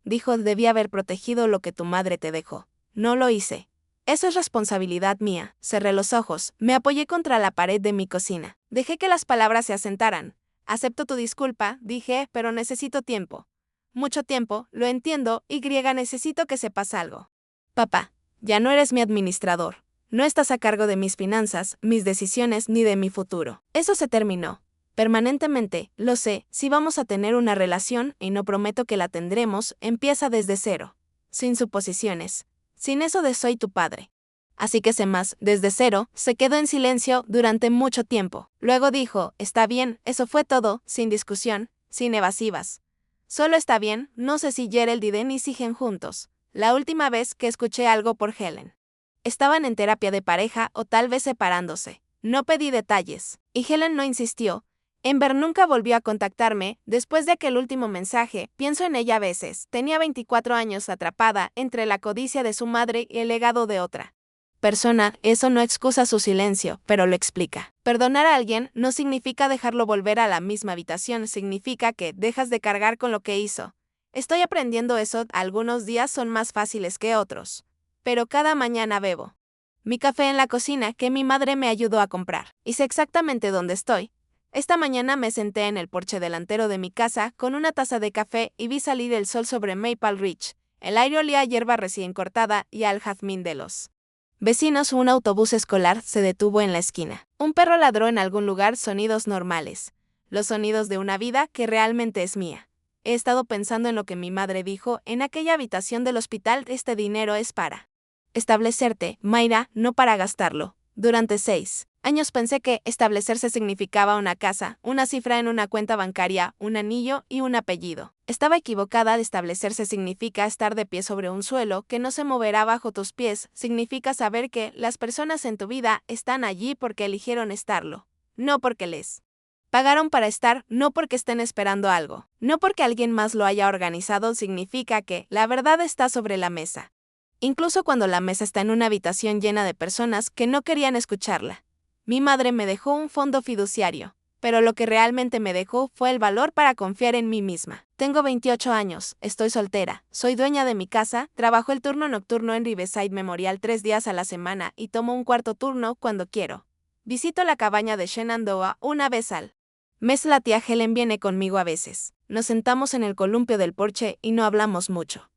Dijo, debí haber protegido lo que tu madre te dejó. No lo hice. Eso es responsabilidad mía. Cerré los ojos, me apoyé contra la pared de mi cocina. Dejé que las palabras se asentaran. Acepto tu disculpa, dije, pero necesito tiempo. Mucho tiempo, lo entiendo, y necesito que sepas algo. Papá, ya no eres mi administrador. No estás a cargo de mis finanzas, mis decisiones ni de mi futuro. Eso se terminó. Permanentemente, lo sé, si vamos a tener una relación, y no prometo que la tendremos, empieza desde cero. Sin suposiciones. Sin eso de soy tu padre. Así que sé más, desde cero, se quedó en silencio durante mucho tiempo. Luego dijo, está bien, eso fue todo, sin discusión, sin evasivas. Solo está bien, no sé si Gerald y Denny siguen juntos. La última vez que escuché algo por Helen. Estaban en terapia de pareja o tal vez separándose. No pedí detalles, y Helen no insistió. Ember nunca volvió a contactarme después de aquel último mensaje. Pienso en ella a veces. Tenía 24 años atrapada entre la codicia de su madre y el legado de otra persona. Eso no excusa su silencio, pero lo explica. Perdonar a alguien no significa dejarlo volver a la misma habitación, significa que dejas de cargar con lo que hizo. Estoy aprendiendo eso, algunos días son más fáciles que otros. Pero cada mañana bebo mi café en la cocina que mi madre me ayudó a comprar. Y sé exactamente dónde estoy. Esta mañana me senté en el porche delantero de mi casa con una taza de café y vi salir el sol sobre Maple Ridge. El aire olía a hierba recién cortada y al jazmín de los vecinos. Un autobús escolar se detuvo en la esquina. Un perro ladró en algún lugar, sonidos normales. Los sonidos de una vida que realmente es mía. He estado pensando en lo que mi madre dijo en aquella habitación del hospital. Este dinero es para establecerte, Mayra, no para gastarlo. Durante 6 años pensé que establecerse significaba una casa, una cifra en una cuenta bancaria, un anillo y un apellido. Estaba equivocada. Establecerse significa estar de pie sobre un suelo que no se moverá bajo tus pies. Significa saber que las personas en tu vida están allí porque eligieron estarlo, no porque les pagaron para estar, no porque estén esperando algo, no porque alguien más lo haya organizado. Significa que la verdad está sobre la mesa. Incluso cuando la mesa está en una habitación llena de personas que no querían escucharla. Mi madre me dejó un fondo fiduciario, pero lo que realmente me dejó fue el valor para confiar en mí misma. Tengo 28 años, estoy soltera, soy dueña de mi casa, trabajo el turno nocturno en Riverside Memorial 3 días a la semana y tomo un cuarto turno cuando quiero. Visito la cabaña de Shenandoah una vez al mes. La tía Helen viene conmigo a veces. Nos sentamos en el columpio del porche y no hablamos mucho.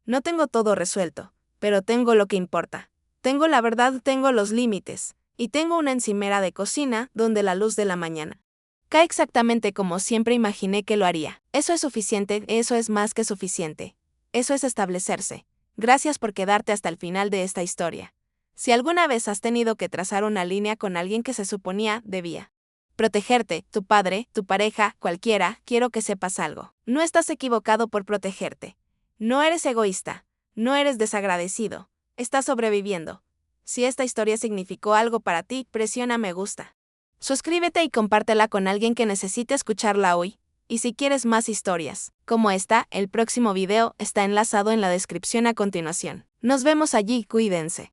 No tengo todo resuelto, pero tengo lo que importa. Tengo la verdad, tengo los límites, y tengo una encimera de cocina donde la luz de la mañana cae exactamente como siempre imaginé que lo haría. Eso es suficiente, eso es más que suficiente. Eso es establecerse. Gracias por quedarte hasta el final de esta historia. Si alguna vez has tenido que trazar una línea con alguien que se suponía debía protegerte, tu padre, tu pareja, cualquiera, quiero que sepas algo. No estás equivocado por protegerte. No eres egoísta. No eres desagradecido. Estás sobreviviendo. Si esta historia significó algo para ti, presiona me gusta. Suscríbete y compártela con alguien que necesite escucharla hoy. Y si quieres más historias como esta, el próximo video está enlazado en la descripción a continuación. Nos vemos allí, cuídense.